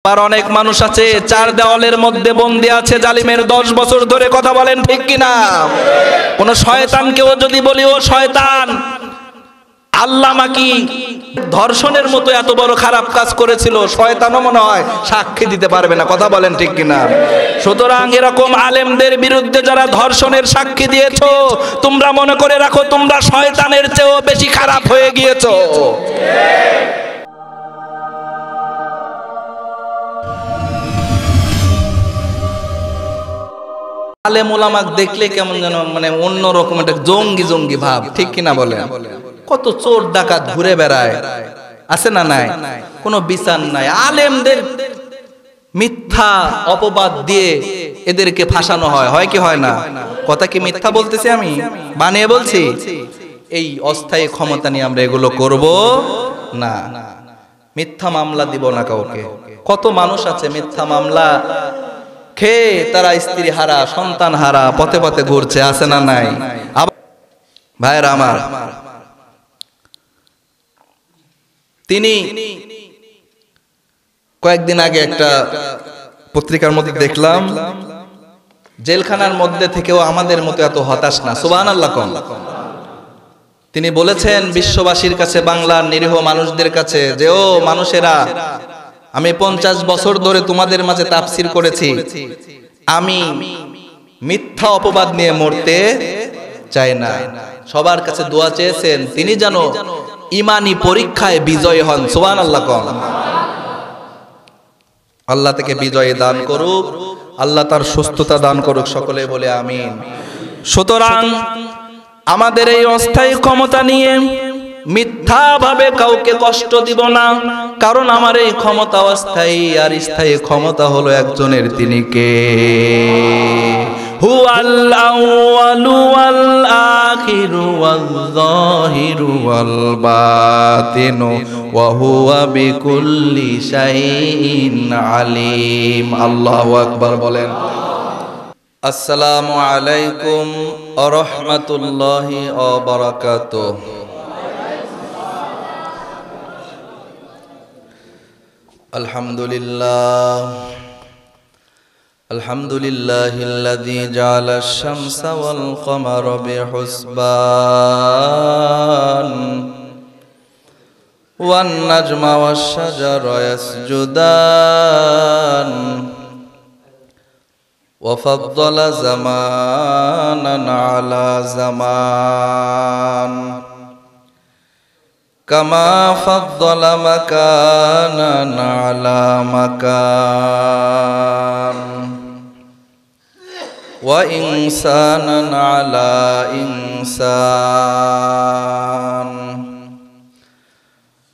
আর অনেক মানুষ আছে চার দেওয়ালের মধ্যে বন্দী আছে জালিমের 10 বছর ধরে। কথা বলেন ঠিক কিনা? কোন শয়তানকেও যদি বলি ও শয়তান, আল্লামা কি ধর্ষণের মতো এত বড় খারাপ কাজ করেছিল, শয়তানও মনে হয় সাক্ষী দিতে পারবে না। কথা বলেন ঠিক কিনা? সুতরাং এরকম আলেমদের বিরুদ্ধে যারা ধর্ষণের সাক্ষী দিয়েছো, তোমরা মনে করে রাখো তোমরা শয়তানের চেয়েও বেশি খারাপ হয়ে গিয়েছো। আলেম ওলামাক দেখলে কেমন যেন মানে অন্যরকম একটা জঙ্গি জঙ্গি ভাব, ঠিক কিনা বলেন? কত চোর ডাকাত ঘুরে বেড়ায়, আছে না নাই? কোনো বিচার নাই। আলেমদের মিথ্যা অপবাদ দিয়ে এদেরকে ফাঁসানো হয়, হয় কি হয় না? কথা কি মিথ্যা বলতেছি আমি? বানিয়ে বলছি? এই অস্থায়ী ক্ষমতা নিয়ে আমরা এগুলো করব না। মিথ্যা মামলা দিব না কাউকে। কত মানুষ আছে মিথ্যা মামলা খেয়ে তারা স্ত্রী হারা, সন্তান হারা, পথে পথে ঘুরছে, আছে না নাই? ভাইরা আমার, তিনি কয়েকদিন আগে একটা পত্রিকার মধ্যে দেখলাম, জেলখানার মধ্যে থেকেও আমাদের মতো এত হতাশ না। সুবহানাল্লাহ কোন। তিনি বলেছেন বিশ্ববাসীর কাছে, বাংলার নিরীহ মানুষদের কাছে, যে ও মানুষেরা, আমি 50 বছর ধরে তোমাদের মাঝে তাফসীর করেছি, আমি মিথ্যা অপবাদ নিয়ে মরতে চাই না। সবার কাছে দোয়া চেয়েছেন তিনি যেন ঈমানি পরীক্ষায় বিজয় হন। সুবহানাল্লাহ কোন। আল্লাহ থেকে বিজয় দান করুক, আল্লাহ তার সুস্থতা দান করুক, সকলে বলে আমিন। সুতরাং আমাদের এই অস্থায়ী ক্ষমতা নিয়ে মিথ্যা ভাবে কাউকে কষ্ট দিব না, কারণ আমার এই ক্ষমতা অস্থায়ী, আর স্থায়ী ক্ষমতা হলো একজনের, তিনি কে? হুয়াল আউয়ালু ওয়াল আখিরু ওয়াল যাহিরু ওয়াল বাতিনু ওয়া হুয়া বিকুল্লি শাইইন আলিম। আল্লাহু আকবার বলেন। আসসালামু আলাইকুম ওয়া রাহমাতুল্লাহি ওয়া বারাকাতুহু। আলহামদুলিল্লাহ, আলহামদুলিল্লাহিল্লাযী জাআলা আশ-শামসা ওয়াল কমারা বিহুসবান ওয়ান নাজমা ওয়াশ-শাজারা ইয়াসজুদান ওয়া ফাদ্দালা জামানান আলা জামান কামা ফাদ্দালা মাকানান আলা মাকান ওয়া ইনসানান আলা ইনসান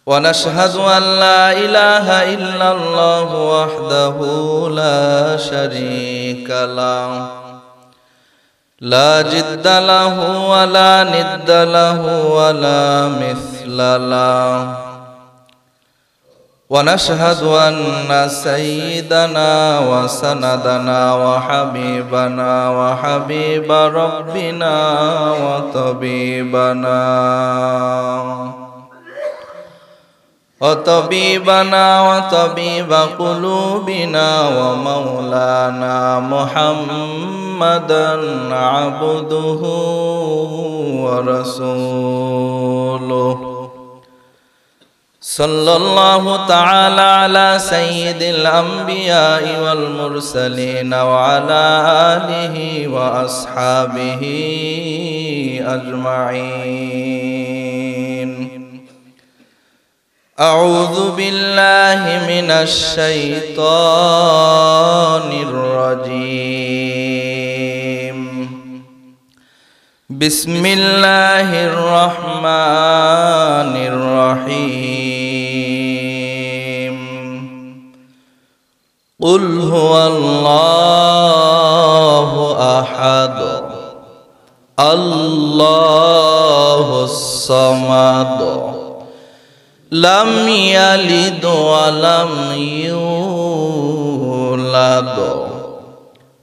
ওয়া নাশহাদু আন লা ইলাহা ইল্লাল্লাহু ওয়াহদাহু লা শারীকা লাহু লা জিদ্দা লাহু ওয়া লা নিদ্দা লাহু ওয়া লা মিসলা লাহু ওয়া নাশহাদু আন্না সাইয়্যিদানা ওয়া সানাদানা ওয়া হাবিবানা ওয়া হাবিবা রাব্বিনা ওয়া তাবিবানা وطبيبنا وطبيب قلوبنا ومولانا محمدا عبده ورسوله صلى الله تعالى على سيد الأنبياء والمرسلين وعلى آله وأصحابه أجمعين. أعوذ بالله من الشيطان الرجيم. بسم الله الرحمن الرحيم. قل هو الله أحد الله الصمد لم يلد ولم يولد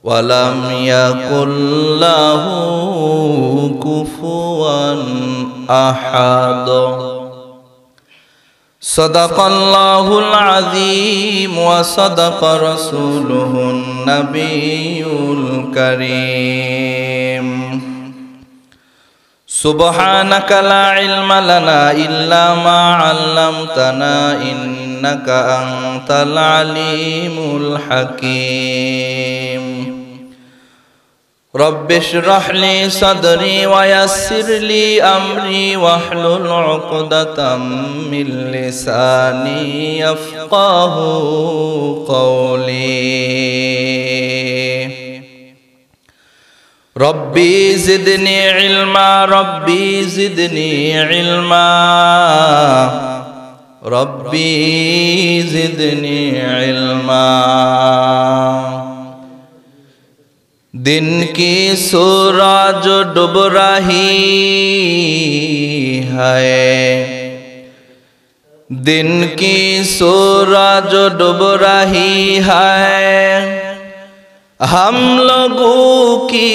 ولم يكن له كفوا أحد. সাদাকাল্লাহুল আযীম ওয়া সাদাকা রাসূলুহুন নাবিয়্যুল কারীম। সুবহানাকা লা ইলমা লানা ইল্লা মা 'আল্লামতানা ইন্নাকা আনতাল আলীমুল হাকীম। রব্বি ইশরাহ লি সাদরি ওয়া ইয়াসসির লি আমরি ওয়াহলুল 'উকদাতাম মিন লিসানি ইয়াফকাহু কওলি। রব্বি জিদনি ইলমা, রব্বি জিদনি ইলমা, রব্বি জিদনি ইলমা। दिन की सूरज डूब रही है, दिन की सूरज डूब रही है, हम लोगों की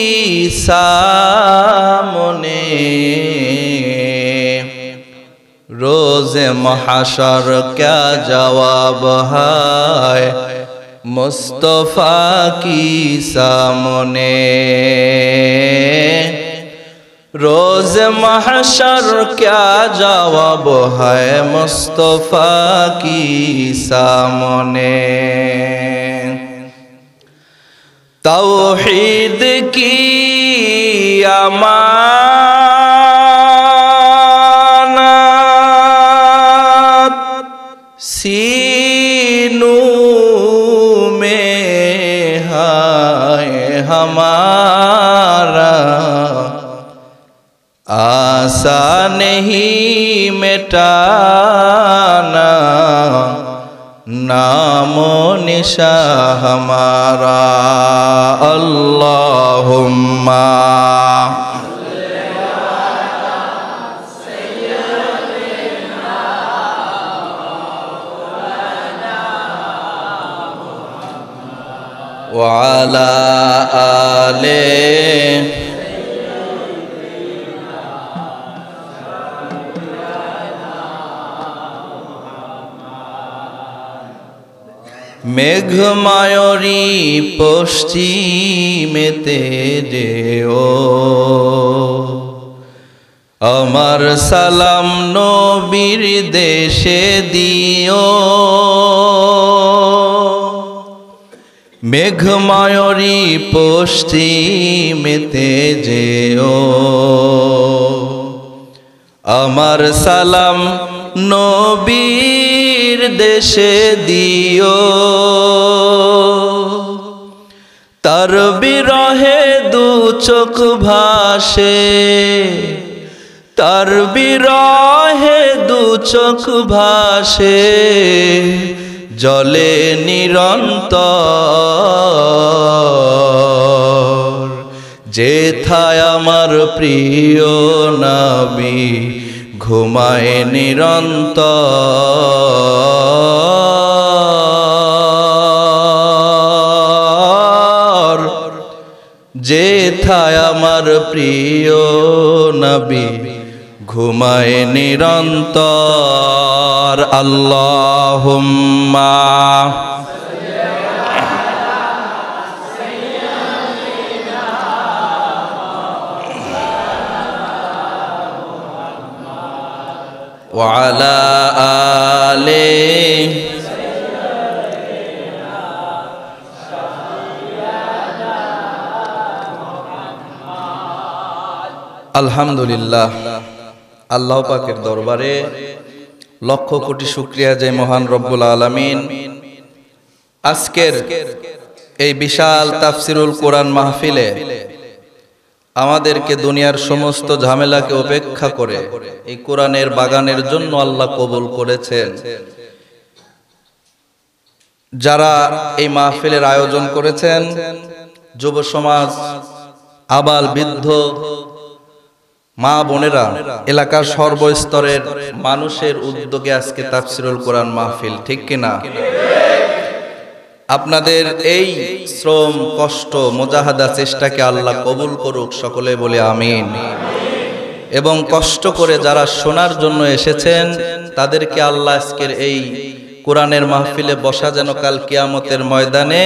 सामने रोज़े महशर क्या जवाब है मुस्तफा की सामने। रोज़ महशर क्या जवाब है मुस्तफा की सामने। तौहीद की अमानत सीनू हमारा आशा नहीं मिटाना नामो निशा हमारा। अल्लाहुम्मा वअला आले মেঘমায়রি পশ্চিমেতে যেও আমার সালাম নবীর দেশে দিও। মেঘমায়রি পশ্চিমেতে যেও আমার সালাম নবীর দেশে দিও। তার বিরহে দু চোখ ভাসে, তার বিরহে দু চোখ ভাসে জলে নিরন্তর। যেথায় আমার প্রিয় নবী ঘুমায় নিরন্তর। যেথায় আমার প্রিয় নবী ঘুমায় নিরন্তর। আল্লাহুম্মা ওয়া আলা আলি আলহামদুলিল্লাহ। আল্লাহ পাকের দরবারে লক্ষ কোটি শুকরিয়া যে মহান রব্বুল আলামিন আজকের এই বিশাল তাফসিরুল কোরআন মাহফিলে আমাদেরকে দুনিয়ার সমস্ত ঝামেলাকে উপেক্ষা করে এই কোরআনের বাগানের জন্য আল্লাহ কবুল করেছেন। যারা এই মাহফিলের আয়োজন করেছেন, যুব সমাজ, আবাল বৃদ্ধ, মা বোনেরা, এলাকার সর্বস্তরের মানুষের উদ্যোগে আজকে তাফসিরুল কোরআন মাহফিল, ঠিক কিনা? আপনাদের এই শ্রম, কষ্ট, মুজাহাদা, চেষ্টাকে আল্লাহ কবুল করুক, সকলে বলে আমিন। এবং কষ্ট করে যারা শোনার জন্য এসেছেন তাদেরকে আল্লাহ আজকের এই কোরআনের মাহফিলে বসা যেন কাল কিয়ামতের ময়দানে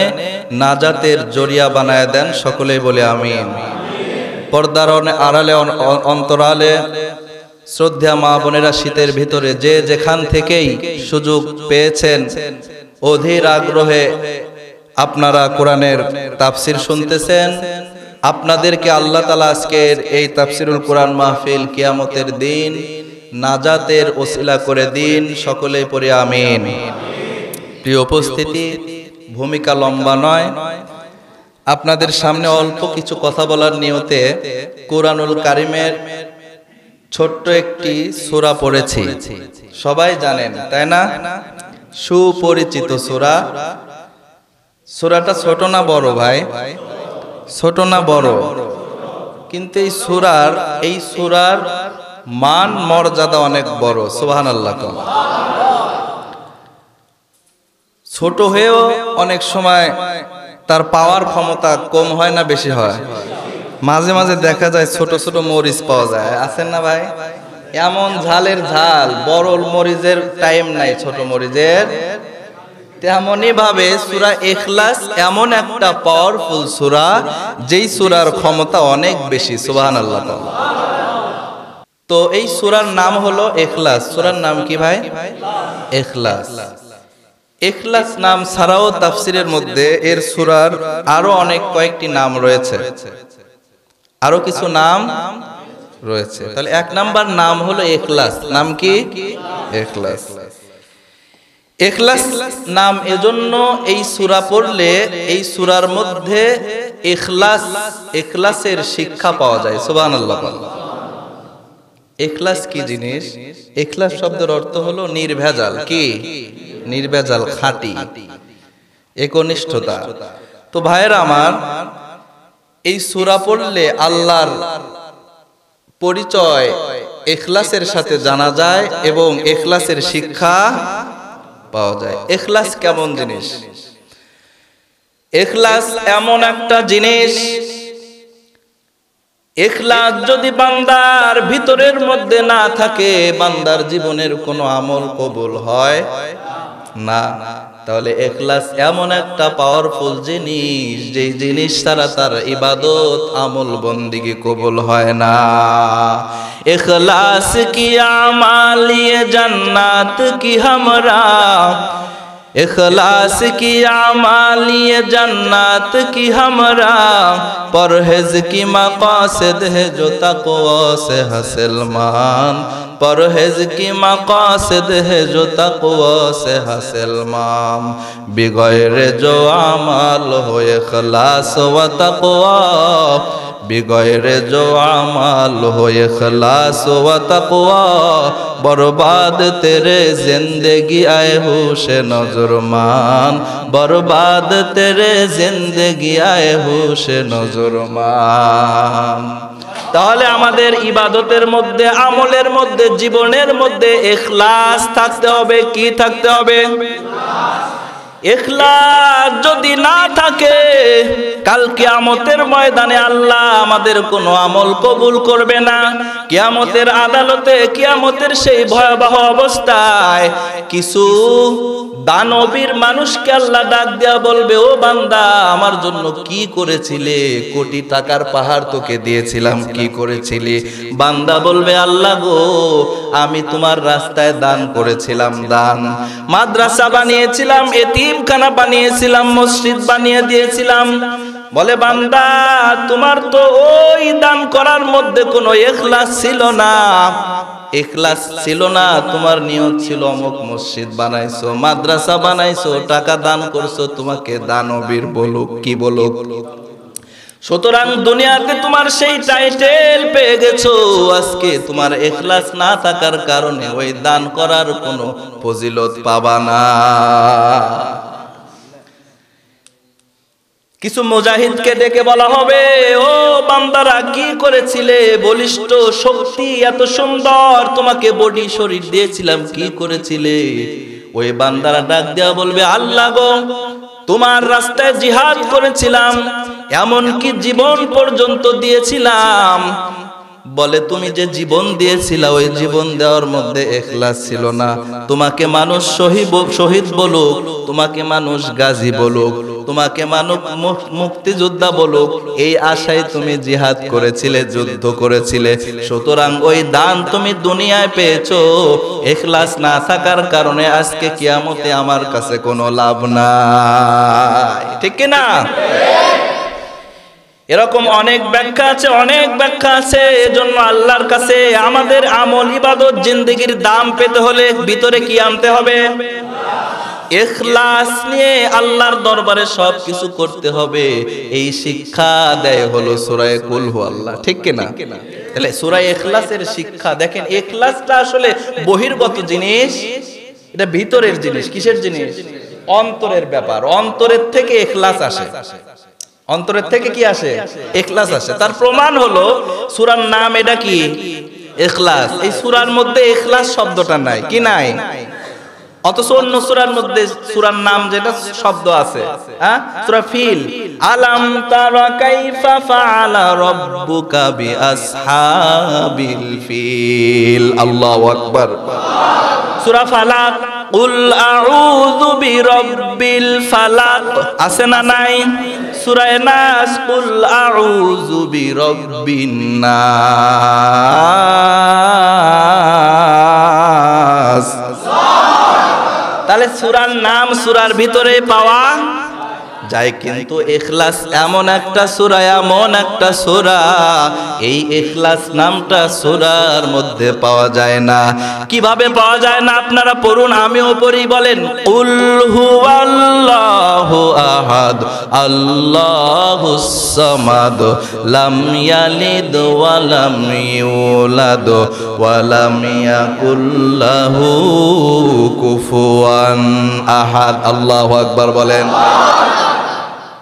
নাজাতের জরিয়া বানায় দেন। সকলেই বলে আমিন। পর্দার আড়ালে অন্তরালে শ্রদ্ধা মা বোনেরা, শীতের ভিতরে যে যেখান থেকেই সুযোগ পেয়েছেন অধীর আগ্রহে আপনারা কোরআনের তাফসির শুনতেছেন, আপনাদেরকে আল্লাহ তাআলা আজকের এই তাফসিরুল কোরআন মাহফিল কিয়ামতের দিন নাজাতের ওসিলা করে দিন। সকলেই পড়ে আমিন। প্রিয় উপস্থিতি, ভূমিকা লম্বা নয়, আপনাদের সামনে অল্প কিছু কথা বলার নিয়তে কোরআনুল কারিমের ছোট্ট একটি সূরা পড়েছি। সবাই জানেন তাই না? সুপরিচিত সূরা। সূরাটা ছোট না বড় ভাই? ছোট না বড়? কিন্তু এই সূরার মান মর্যাদা অনেক বড়। সুবহানাল্লাহ। ছোট হয়েও অনেক সময় তার পাওয়ার ক্ষমতা কম হয় না বেশি হয়? মাঝে মাঝে দেখা যায় ছোট ছোট মরিচ পাওয়া যায়, আছেন না ভাই? এমন ঝালের ঝাল, বড় মরিচের টাইম নাই ছোট মরিচের। তেমনই ভাবে সূরা ইখলাস এমন একটা পাওয়ারফুল সূরা, যেই সূরার ক্ষমতা অনেক বেশি। সুবহানাল্লাহ। তো এই সূরার নাম হলো ইখলাস। সূরার নাম কি ভাই? ইখলাস। ইখলাস নাম ছাড়াও তাফসিরের মধ্যে এর সূরার আরো অনেক কয়েকটি নাম রয়েছে, আরো কিছু নাম রয়েছে। তাহলে এক নাম্বার নাম হলো ইখলাস। নাম কি? ইখলাস। ইখলাস নাম এজন্য এই সূরা পড়লে এই সূরার মধ্যে ইখলাসের শিক্ষা পাওয়া যায়। সুবহানাল্লাহ। ইখলাস কি জিনিস? ইখলাস শব্দের অর্থ হলো নির্ভেজাল। কি? নির্ভেজাল, খাঁটি, একনিষ্ঠতা। তো ভাইয়েরা আমার, এই সূরা পড়লে আল্লাহর পরিচয় ইখলাসের সাথে জানা যায় এবং ইখলাসের শিক্ষা পাওয়া যায়। ইখলাস কেমন জিনিস? ইখলাস এমন একটা জিনিস, ইখলাস যদি বান্দার ভিতরের মধ্যে না থাকে, বান্দার জীবনের কোনো আমল কবুল হয় না। তাহলে ইখলাস এমন একটা পাওয়ারফুল জিনিস, যেই জিনিস ছাড়া তার ইবাদত আমল বন্দিগি কবুল হয় না। ইখলাস কি আমালিয়ে জান্নাত কি হামরা, इखलास की आमालिए जन्नत की हमरा, परहेज की मकासद है जो तक़वा से हासिल मान, परहेज की मकासद है जो तक़वा से हासिल मान, बिगैर जो अमल हो इखलास व तक़वा, बिगैर जो अमल हो इखलास व तक़वा, बर्बाद तेरे जिंदगी आए होश नजरमान, बर्बाद तेरे जिंदगी आए होश नजरमान। তাহলে আমাদের ইবাদতের মধ্যে, আমলের মধ্যে, জীবনের মধ্যে ইখলাস থাকতে হবে। কি থাকতে হবে? ইখলাস যদি না থাকে, কাল কিয়ামতের ময়দানে আল্লাহ আমাদের কোনো আমল কবুল করবে না। কিয়ামতের আদালতে, কিয়ামতের সেই ভয়াবহ অবস্থায় কিছু দানবীর মানুষকে আল্লাহ ডাক দেয়া বলবে, ও বান্দা, আমার জন্য কি করেছিলে? কোটি টাকার পাহাড় তোকে দিয়েছিলাম, কি করেছিলি? বান্দা বলবে, আল্লাহ গো, আমি তোমার রাস্তায় দান করেছিলাম, দান, মাদ্রাসা বানিয়েছিলাম, এতিমখানা বানিয়েছিলাম, মসজিদ বানিয়ে দিয়েছিলাম। বলে, বান্দা, তোমার তো ওই দান করার মধ্যে কোনো ইখলাস ছিল না, ইখলাস ছিল না। তোমার নিয়ত ছিল অমুক মসজিদ বানাইছো, মাদ্রাসা বানাইছো, টাকা দান করছো, তোমাকে দানবীর বলুক কি বলুক। সুতরাং দুনিয়াতে তোমার সেই টাইটেল পেয়ে গেছো, আজকে তোমার ইখলাস না থাকার কারণে ওই দান করার কোনো ফজিলত পাবা না। কিছু মুজাহিদকে ডেকে বলা হবে, ও বান্দারা, কি করেছিলে? বলিষ্ঠ শক্তি, এত সুন্দর, তোমাকে বডি শরীর দিয়েছিলাম, কি করেছিলে? ওই বান্দারা ডাক দেয়া বলবে, আল্লাহ গো, তোমার রাস্তায় জিহাদ করেছিলাম, এমন কি জীবন পর্যন্ত দিয়েছিলাম, বলে তুমি যে জীবন দিয়েছিলা ওই জীবন দেওয়ার মধ্যে ইখলাস ছিল না। তোমাকে মানুষ শহীদ বলুক, তোমাকে মানুষ গাজী বলুক, তোমাকে মানুষ মুক্তিযোদ্ধা বলুক, এই আশায় তুমি জিহাদ করেছিলে, যুদ্ধ করেছিলে। সুতরাং ওই দান তুমি দুনিয়ায় পেয়েছো, ইখলাস না থাকার কারণে আজকে কিয়ামতে আমার কাছে কোনো লাভ নাই। ঠিক কি না? এরকম অনেক ব্যাখ্যা আছে, অনেক ব্যাখ্যা আছে। এজন্য আল্লাহর কাছে আমাদের আমল ইবাদত জিন্দেগির দাম পেতে হলে ভিতরে কি আনতে হবে? ইখলাস নিয়ে আল্লাহর দরবারে সবকিছু করতে হবে। এই শিক্ষা দেয় হলো সূরা কুল হু আল্লাহ। ঠিক কি না? তাহলে সূরা ইখলাসের শিক্ষা দেখেন, ইখলাসটা আসলে বহির্গত জিনিস, এটা ভিতরের জিনিস। কিসের জিনিস? অন্তরের ব্যাপার। অন্তরের থেকে ইখলাস আসে। অন্তরের থেকে কি আসে? ইখলাস আসে। তার প্রমাণ হলো সূরার নাম, এটা কি? ইখলাস। এই সূরার মধ্যে ইখলাস শব্দটা নাই। কি নাই? অথচ অন্য সূরার মধ্যে সূরার নাম যেটা শব্দ আছে, হ্যাঁ, সূরা ফিল, আলাম তারা কাইফা ফাআলা রাব্বুকা বিআসহাবিল ফিল। আল্লাহু আকবার। সূরা ফালাক, কুল আউযু বিরাব্বিল ফালাক আছে না নাই? সূরা নাস, কুল আউযু বিরাব্বিন নাস। তাহলে সূরার নাম সূরার ভিতরে পাওয়া যায়, কিন্তু ইখলাস এমন একটা সূরা, এমন একটা সূরা, এই ইখলাস নামটা সূরার মধ্যে পাওয়া যায় না। কিভাবে পাওয়া যায় না আপনারা পড়ুন, আমিও পড়ি। বলেন, কুল হুয়াল্লাহু আহাদ আল্লাহুস সামাদ লাম ইয়ালিদ ওয়া লাম ইউলাদ ওয়া লাম ইয়াকুল লাহু কুফুয়ান আহাদ। আল্লাহু আকবার বলেন।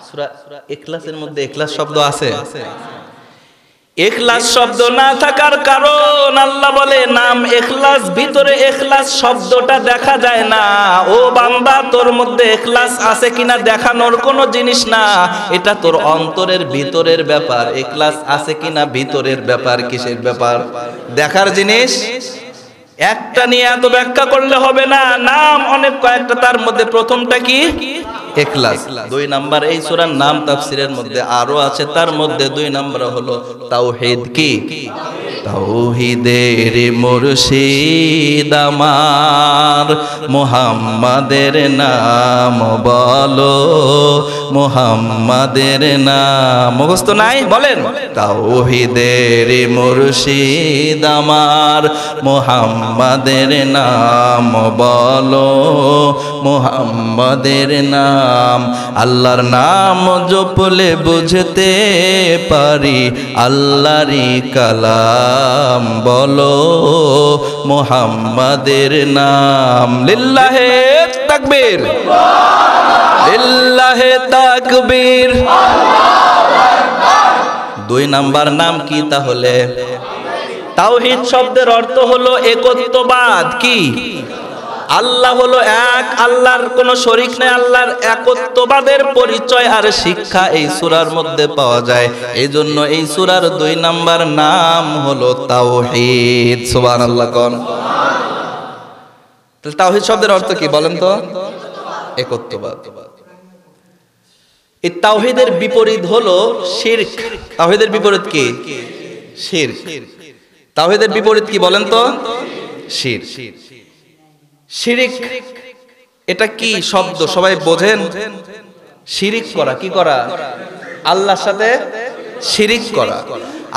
সূরা ইখলাসের মধ্যে ইখলাস শব্দ আছে? ইখলাস শব্দ না থাকার কারণ আল্লাহ বলে নাম ইখলাস, ভিতরে ইখলাস শব্দটা দেখা যায় না। ও বান্দা, তোর মধ্যে ইখলাস আছে কিনা দেখানোর কোনো জিনিস না, এটা তোর অন্তরের ভিতরের ব্যাপার। ইখলাস আছে কিনা ভিতরের ব্যাপার। কিসের ব্যাপার? দেখার জিনিস। একটা নিয়ে এত ব্যাখ্যা করলে হবে না, নাম অনেক কয়েকটা, তার মধ্যে প্রথমটা কি? ইখলাস। 2 নাম্বার এই সূরার নাম তাফসীরের মধ্যে আরো আছে, তার মধ্যে 2 নাম্বার হলো তাওহীদ। কি? তাওহীদের মুর্শিদ আমার মুহাম্মাদের নাম বলো, মুহাম্মাদের নাম মুখস্থ নাই? বলেন, তাওহীদের মুর্শিদ আমার মুহাম্মাদের নাম বলো, মুহাম্মাদের নাম। আল্লাহর নাম জপলে বুঝতে পারি আল্লাহরই কালাম বলো, মুহাম্মাদের নাম। লিল্লাহে তাকবীর, লিল্লাহে তাকবীর। 2 নাম্বার নাম কি তাহলে? তাওহীদ শব্দের অর্থ হলো একত্ববাদ। কি? আল্লাহ হলো এক, আল্লাহর কোনো শরীক নেই, আল্লাহর একত্ববাদের পরিচয় আর শিক্ষা এই সূরার মধ্যে পাওয়া যায়। এই জন্য এই সূরার 2 নাম্বার নাম হলো তাওহীদ। সুবহানাল্লাহ কোন। তাহলে তাওহীদ শব্দের অর্থ কি বলেন তো? একত্ববাদ। এই তাওহীদের বিপরীত হলো শিরক। তাওহীদের বিপরীত কি? শিরক। তাওহীদের বিপরীত কি বলেন তো? শিরক। শিরিক এটা কি শব্দ সবাই বোঝেন? শিরিক করা। কি করা? আল্লাহর সাথে শিরিক করা।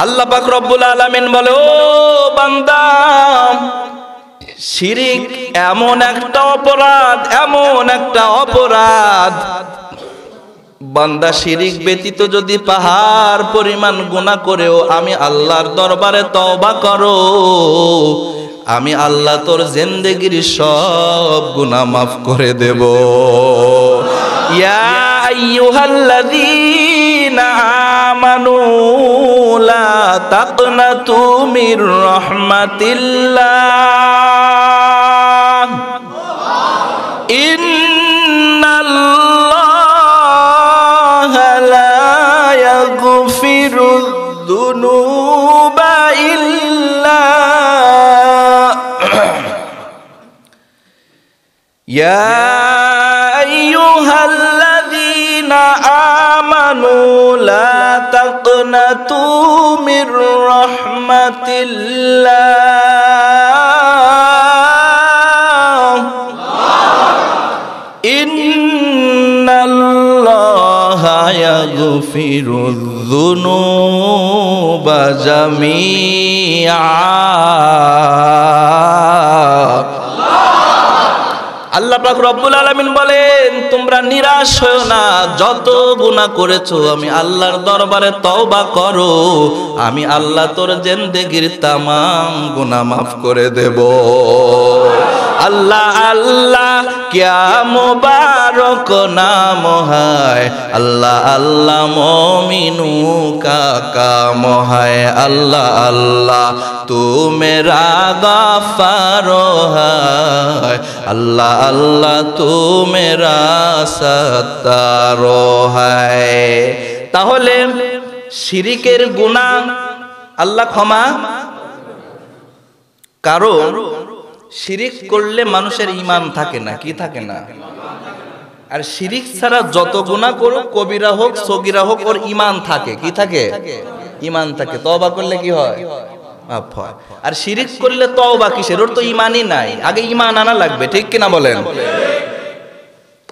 আল্লাহ পাক রব্বুল আলামিন বলে, ও বান্দা, শিরিক এমন একটা অপরাধ, এমন একটা অপরাধ, বান্দা শিরিক ব্যতীত যদি পাহাড় পরিমাণ গুনাহ করেও আমি আল্লাহর দরবারে তওবা করো, আমি আল্লাহ তোর জিন্দেগির সব গুনাহ মাফ করে দেব। ইয়া আইয়ুহাল্লাযীনা আমানু লা তাকনাতু মির রাহমাতিল্লাহ ইন্নাল্লাহা লা ইয়াগফিরুয যুনুবা আল্লাযীনা আমানু লা তাকনাতু মির রাহমাতিল্লাহ ইন্নাল্লাহা ইয়াগফিরুয যুনুবা জামিআ। আল্লাহ পাক রব্বুল আলামিন বলেন, তোমরা নিরাশ হও না, যত গুনাহ করেছো আমি আল্লাহর দরবারে তওবা করো, আমি আল্লাহ তোর জিন্দেগির तमाम গুনাহ মাফ করে দেব। আল্লাহ আল্লাহ क्या मुबारक नाम है, अल्लाह अल्लाह मोमिनू का काम है, अल्लाह अल्लाह तू मेरा गफ्फार है, अल्लाह अल्लाह तू मेरा सत्तार है। তাহলে শিরিকের গুনাহ আল্লাহ ক্ষমা, কারণ শিরিক করলে মানুষের ঈমান থাকে না, কি থাকে না? আর শিরিক ছাড়া যত গুনাহ করুক, কবিরা হোক সগীরা হোক, ওর ঈমান থাকে, কি থাকে? ঈমান থাকে। তওবা করলে কি হয়? মাফ হয়। আর শিরিক করলে তওবা কিসের? ওর তো ঈমানই নাই, আগে ঈমান আনা লাগবে, ঠিক কি না বলেন?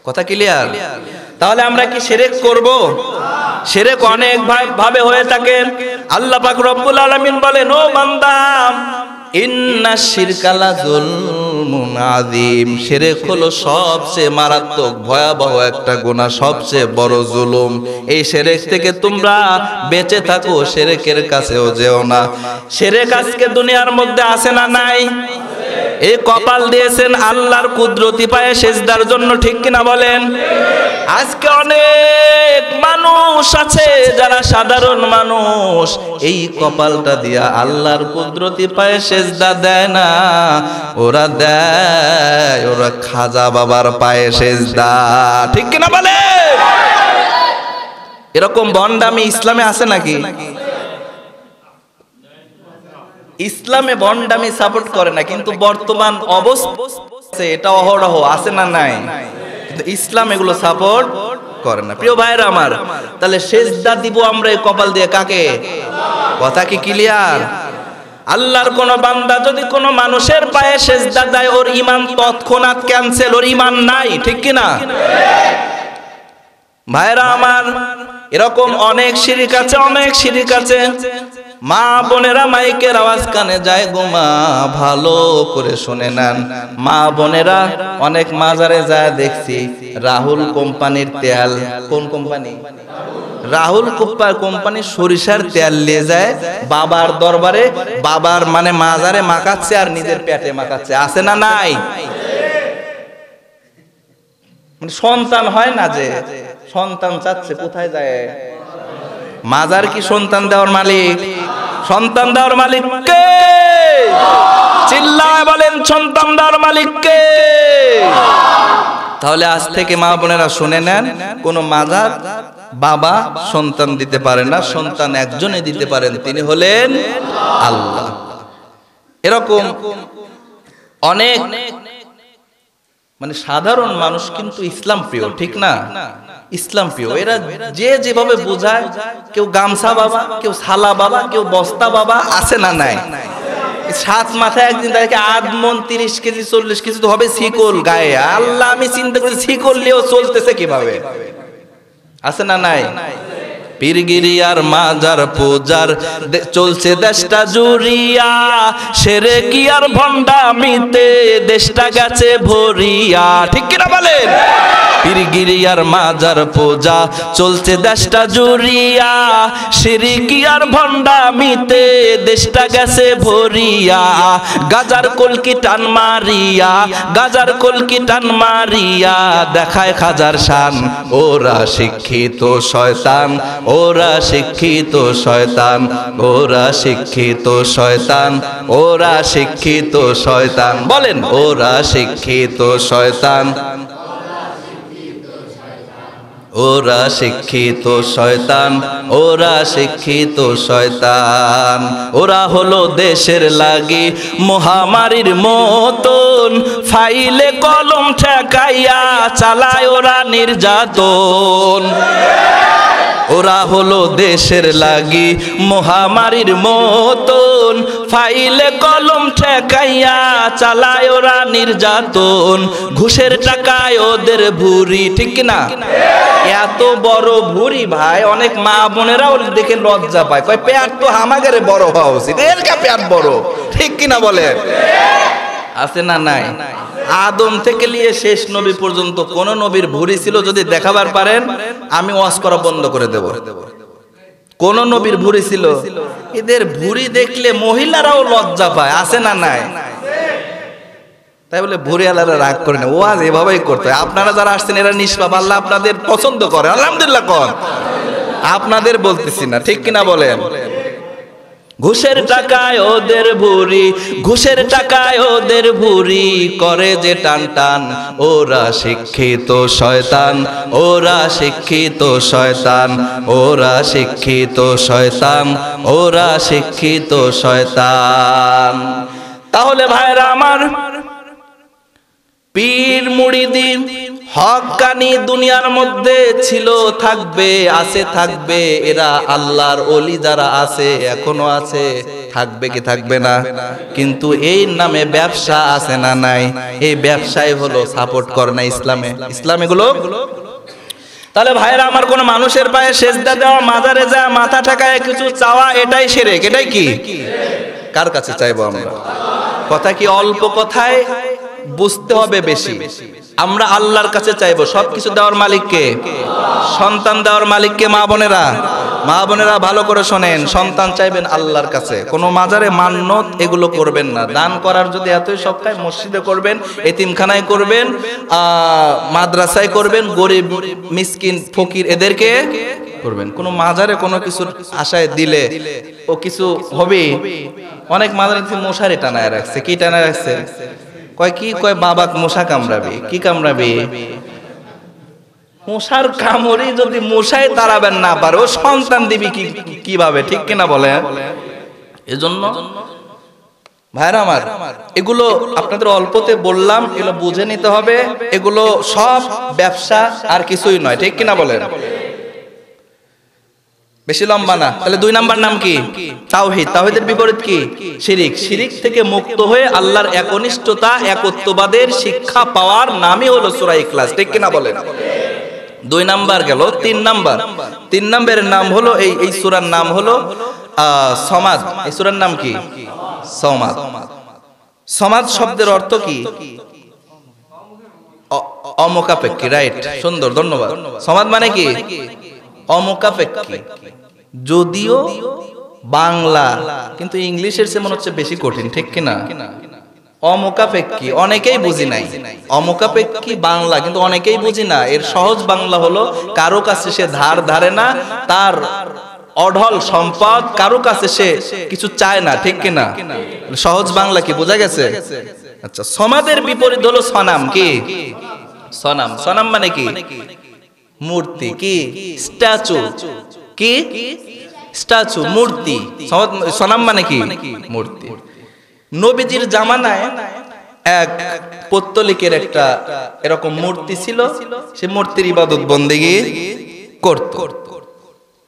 কথা ক্লিয়ার? তাহলে আমরা কি শিরক করব? শিরক অনেক ভাবে হয়ে থাকে। আল্লাহ পাক রব্বুল আলামিন বলেন, ও বান্দা, ইন্না শিরকা লা যুলমুন আযীম, শিরক হলো সবচেয়ে মারাত্মক ভয়াবহ একটা গুনাহ, সবচেয়ে বড় জুলুম। এই শিরক থেকে তোমরা বেঁচে থাকো, শিরকের কাছেও যেও না। শিরক আজকে দুনিয়ার মধ্যে আছে না নাই? এই কপাল দিয়েছেন আল্লাহর কুদরতি পায়ে সেজদার জন্য, ঠিক কিনা বলেন? আজকে অনেক মানুষ আছে যারা সাধারণ মানুষ, এই কপালটা দিয়া আল্লাহর কুদরতি পায়ে সেজদা দেয় না, ওরা দেয় ওরা খাজা বাবার পায়ে সেজদা, ঠিক কিনা বলেন? এরকম ভণ্ডামি ইসলামে আছে নাকি? ইসলামে ভণ্ডামি সাপোর্ট করে না, কিন্তু বর্তমান অবস্থা এটা অহরহ আছে না নাই? কিন্তু ইসলাম এগুলো সাপোর্ট করে না। প্রিয় ভাইরা আমার, তাহলে সেজদা দিব আমরা এই কপাল দিয়ে কাকে? কথা কি ক্লিয়ার? আল্লাহর কোন বান্দা যদি কোন মানুষের পায়ে সেজদা দেয়, ওর ঈমান তৎক্ষণাৎ ক্যান্সেল, ওর ঈমান নাই, ঠিক কি না? ভাইরা আমার, এরকম অনেক শিরিক আছে, অনেক শিরিক আছে। মা বোনেরা মাইকের আওয়াজ কানে যায় গো মা, ভালো করে শুনে নেন। মা বোনেরা অনেক মাজারে যায় দেখছি, রাহুল কোম্পানির তেল, কোন কোম্পানি? রাহুল কোম্পানির সরিষার তেল নিয়ে যায় বাবার দরবারে, বাবার মানে মাজারে মাখাচ্ছে আর নিজের পেটে মাখাচ্ছে, আছে না নাই? মানে সন্তান হয় না, যে সন্তান চাচ্ছে, কোথায় যায়? মাজার কি সন্তান দেওয়ার মালিক? সন্তান দেওয়ার মালিক কে? চিল্লায় বলেন, সন্তান দেওয়ার মালিক কে? তাহলে আজ থেকে মা বোনেরা শুনে নেন, কোন মাজার বাবা সন্তান দিতে পারে না, সন্তান একজনে দিতে পারেন, তিনি হলেন আল্লাহ। এরকম অনেক মানে সাধারণ মানুষ কিন্তু ইসলাম প্রিয়, ঠিক না? ইসলাম প্রিয়। এরা যে যেভাবে বোঝায়, কেউ গামছা বাবা, কেউ সালা বাবা, কেউ বস্তা বাবা, আছে না নাই? সাত মাথায় একদিন তাদেরকে 8 মণ 30 কেজি 40 কেজি তো হবে শিকল গায়ে। আল্লাহ, আমি চিন্তা করি শিকল নিয়েও চলতেছে কিভাবে, আছে না নাই? পীরগিরিয়ার মাজার পূজার চলছে দেশটা জুড়িয়া, শিরকিয়ার ভণ্ডামিতে দেশটা গেছে ভরিয়া, ঠিক কিনা বলেন? পীরগিরিয়ার মাজার পূজা চলছে দেশটা জুড়িয়া, শিরকিয়ার ভণ্ডামিতে দেশটা গেছে ভরিয়া, গাজার কলকি টান মারিয়া, গাজার কলকি টান মারিয়া দেখায় খাজার শান, ওরা শিক্ষিত শয়তান, ওরা শিক্ষিত শয়তান, ওরা শিক্ষিত শয়তান, ওরা শিক্ষিত শয়তান, বলেন ওরা শিক্ষিত শয়তান, ওরা শিক্ষিত শয়তান, ওরা শিক্ষিত শয়তান। ওরা হলো দেশের লাগি মহামারীর মতন, ফাইলে কলম ঠেকাইয়া চালায় ওরা নির্যাতন। ওরা হলো দেশের লাগি মহামারীর মতন, ফাইলে কলম ঠেকাইয়া চালায় ওরা নির্যাতন, ঘুষের টাকায় ওদের ভুরি, ঠিক না? এত বড় ভুরি ভাই, অনেক মা বোনেরাও দেখে লজ্জা পায়, কয় পেট তো হামাগারে বড় হওয়া উচিত, এর কা পেট বড়, ঠিক কিনা বলে? আছে না নাই? আদম থেকে নিয়ে শেষ নবী পর্যন্ত কোন নবীর ভুরি ছিল যদি দেখাবার পারেন, আমি ওয়াজ করা বন্ধ করে দেব। কোন নবীর ভুরি ছিল? এদের ভুরি দেখলে মহিলারাও লজ্জা পায়, আছে না নাই? তাই বলে ভুরি আলাদা রাগ করে না, ওয়াজ এভাবেই করতে হয়। আপনারা যারা আসছেন এরা নিষ্পাপ, আল্লাহ আপনাদের পছন্দ করে, আলহামদুলিল্লাহ কর। আপনাদের বলতেছি না, ঠিক কিনা বলেন? ঘুষের টাকায় ওদের ভুরি, ঘুষের টাকায় ওদের ভুরি, করে যে টান টান, ওরা শিক্ষিত শয়তান, ওরা শিক্ষিত শয়তান, ওরা শিক্ষিত শয়তান, ওরা শিক্ষিত শয়তান। তাহলে ভাইরা আমার, পীর মুরিদি হক্কানি দুনিয়ার মধ্যে ছিল, থাকবে, আছে, থাকবে। এরা আল্লাহর ওলি যারা আছে, এখনো আছে, থাকবে কি থাকবে না? কিন্তু এই নামে ব্যবসা আছে না নাই? এই ব্যবসায় হলো সাপোর্ট করে না ইসলামে, ইসলামে গুলো। তাহলে ভাইরা আমার, কোন মানুষের পায়ে সেজদা দেওয়া, মাজারে যা মাথা ঠেকায় কিছু চাওয়া, এটাই শিরক। এটাই কি? কার কাছে চাইবো আমরা? কথা কি অল্প কথায় বুঝতে হবে বেশি। আমরা আল্লাহর কাছে চাইবো। সবকিছু দেওয়ার মালিক কে? সন্তান দেওয়ার মালিক কে? মা বোনেরা, মা বোনেরা ভালো করে শোনেন, সন্তান চাইবেন আল্লাহর কাছে। কোনো মাজারে মান্নত এগুলো করবেন না। দান করার যদি এতই শখ হয়, মসজিদে করবেন, এতিমখানায় করবেন, মাদ্রাসায় করবেন, গরিব মিসকিন ফকির এদেরকে করবেন। কোনো মাজারে কোনো কিছুর আশায় দিলে ও কিছু হবে। অনেক মাজারে মশারি টানায় রাখছে। কি টানায় রাখছে? কয় কি? কয় বাবা মশা কামড়াবে। কি কামড়াবে? মশার কামড়ে যদি মশাই তাড়াবেন না পারে, ও সন্তান দিবি কিভাবে? ঠিক কিনা বলে? এজন্য ভাইরা আমার, এগুলো আপনাদের অল্পতে বললাম, এগুলো বুঝে নিতে হবে। এগুলো সব ব্যবসা, আর কিছুই নয়, ঠিক কিনা বলেন? বেশি লম্বা না। তাহলে 2 নাম্বার নাম কি? তাওহীদ। তাওহীদের বিপরীত কি? শিরিক। শিরিক থেকে মুক্ত হয়ে আল্লাহর একনিষ্ঠতা, একত্ববাদের শিক্ষা পাওয়ার নামই হলো সূরা ইখলাস, ঠিক কিনা বলেন? 2 নাম্বার গেল। 3 নাম্বার, 3 নাম্বারের নাম হলো, এই সূরার নাম হলো সমাদ। এই সূরার নাম কি? সমাদ। সমাদ শব্দের অর্থ কি? অমুখাপেক্ষী। রাইট, সুন্দর, ধন্যবাদ। সমাদ মানে কি? অমুখাপেক্ষী। যদিও বাংলা, কিন্তু ইংলিশের চেয়ে মনে হচ্ছে বেশি কঠিন, ঠিক কিনা? অমুখাপেক্ষী অনেকেই বুঝি নাই। অমুখাপেক্ষী বাংলা কিন্তু অনেকেই বুঝি না। এর সহজ বাংলা হলো, কারো কাছে সে ধার ধারে না, তার অঢল সম্পদ, কারো কাছে সে কিছু চায় না, ঠিক কিনা? সহজ বাংলা কি বোঝা গেছে? আচ্ছা, সমাদের বিপরীত হলো সনাম। কি? সনাম। সনাম মানে কি? মূর্তি। কি? স্ট্যাচু। কি? স্ট্যাচু, মূর্তি। সনাম মানে কি? মূর্তি। নবীজির জামানায় এক পত্তলিকের একটা এরকম মূর্তি ছিল। সে মূর্তির ইবাদত বন্দেগী করত।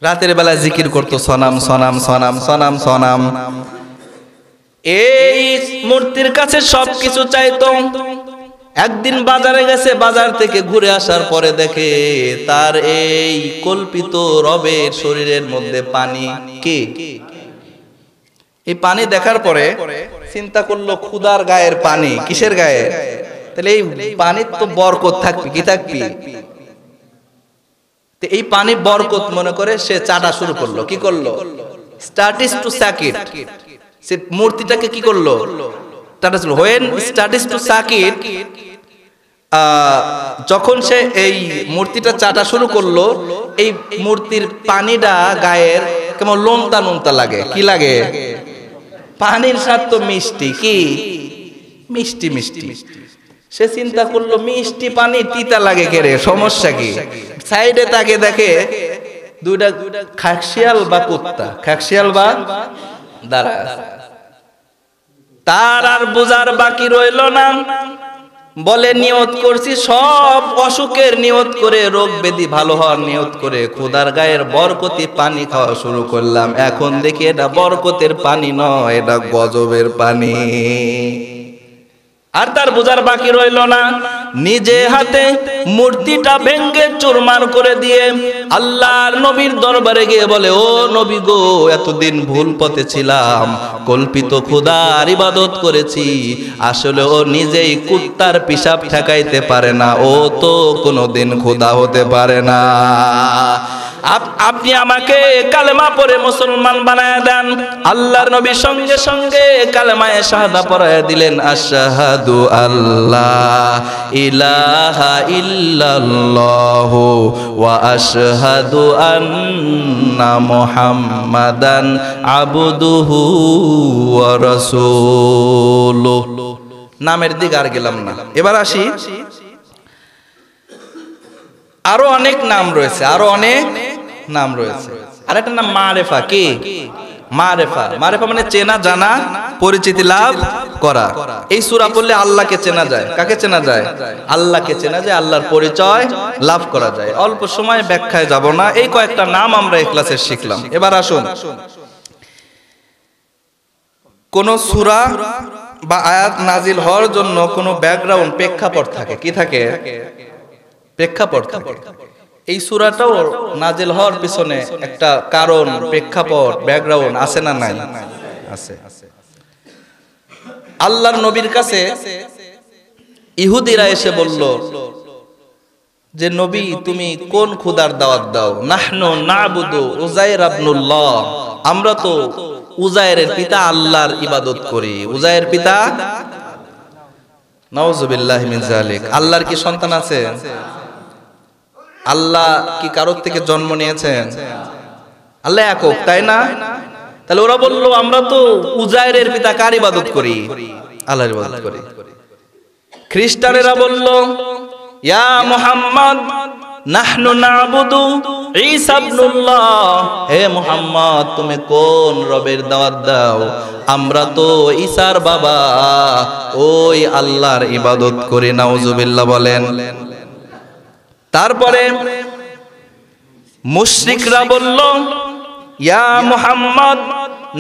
রাতের বেলা জিকির করত, সনাম সনাম সনাম সনাম সনাম। এই মূর্তির কাছে সবকিছু চাইতো। একদিন বাজারে গেছে, বাজার থেকে ঘুরে আসার পরে দেখে তার এই কল্পিত রবের শরীরের মধ্যে পানি। কি? এই পানি দেখার পরে চিন্তা করলো, ক্ষুধার গায়ের পানি। কিসের গায়ে? তাহলে এই পানির তো বরকত থাকবে। কি থাকবে? এই পানি বরকত মনে করে সে চাটা শুরু করলো। কি করলো? স্টার্টিস টু সাকিট। সে মূর্তিটাকে কি করলো? হোয়েন স্টার্টিস টু সাকিট, যখন সে এই মূর্তিটা চাটা শুরু করলো, এই মূর্তির পানিটা গায়ের কেমন লোমতা নোনতা লাগে। কি লাগে? পানির স্বাদ তো মিষ্টি। কি? মিষ্টি মিষ্টি। সে চিন্তা করলো, মিষ্টি পানি তিতা লাগে কে রে, সমস্যা কি? সাইডে তাকে দেখে দুইটা খাকশিয়াল বা কুত্তা, খাকশিয়াল বা দাঁড়া। তার আর বোঝার বাকি রইল না। বলে নিয়ত করছি সব অসুখের নিয়ত করে, রোগ ব্যাধি ভালো হওয়ার নিয়ত করে খোদার গায়ের বরকতি পানি খাওয়া শুরু করলাম। এখন দেখি এটা বরকতের পানি নয়, এটা গজবের পানি। আর তার বোঝার বাকি রইল না, নিজে হাতে মূর্তিটা ভেঙ্গে চুরমার করে দিয়ে আল্লাহর নবীর দরবারে গিয়ে বলে, ও নবী গো, এতদিন ভুল পথে ছিলাম, কল্পিত খোদার ইবাদত করেছি। আসলে ও নিজেই কুত্তার পিশাব ঠেকাইতে পারে না, ও তো কোনোদিন খোদা হতে পারে না। আপনি আমাকে কালেমা পড়ে মুসলমান বানায় দেন। আল্লাহর নবী সঙ্গে সঙ্গে কালেমায়ে শাহাদা পড়ায় দিলেন, আশহাদু আল্লাহ ইলাহা ইল্লাল্লাহু ওয়া আশহাদু আন্না মুহাম্মাদান আবদুহু ওয়া রাসূলুহু। নামের দিকে আর গেলাম না, এবার আসি। আরো অনেক নাম রয়েছে, আরো অনেক নাম রয়েছে। আর একটা নাম মারেফা। কি মারেফা? মারেফা মানে চেনা জানা, পরিচিতি লাভ করা। এই সূরা পড়লে আল্লাহকে চেনা যায়। কাকে চেনা যায়? আল্লাহকে চেনা যায়, আল্লাহর পরিচয় লাভ করা যায়। অল্প সময় ব্যাখ্যায় যাব না, এই কয়েকটা নাম আমরা এই ক্লাসে শিখলাম। এবার আসুন, কোন সূরা বা আয়াত নাজিল হওয়ার জন্য কোন ব্যাকগ্রাউন্ড, প্রেক্ষাপট থাকে। কি থাকে? প্রেক্ষাপট থাকে। এই সূরাটাও নাজিল হওয়ার পিছনে একটা কারণ, প্রেক্ষাপট, ব্যাকগ্রাউন্ড আছে না নাই? আছে। আল্লাহর নবীর কাছে ইহুদিরা এসে বলল যে, নবী তুমি কোন খোদার দাওয়াত দাও? নাহনু নাবুদু উযাইর ইবনুল্লাহ, আমরা তো উযাইরের পিতা আল্লাহর ইবাদত করি। উযাইর পিতা, নাউযুবিল্লাহি মিন যালিক। আল্লাহর কি সন্তান আছে? আল্লাহ কি কারোর থেকে জন্ম নিয়েছেন? আল্লাহ একক, তাই না? তাহলে ওরা বলল আমরা তো উযাইরের পিতা কার ইবাদত করি? আল্লাহর ইবাদত করি। খ্রিস্টানেরা বলল, ইয়া মুহাম্মদ নাহনু নাবুদু ঈসা ইবনুল্লাহ, হে মুহাম্মদ তুমি কোন রবের দাওয়াত দাও? আমরা তো ঈসার বাবা ওই আল্লাহর ইবাদত করি। নাউযুবিল্লাহ বলেন। তারপরে মুশরিকরা বলল, ইয়া মুহাম্মদ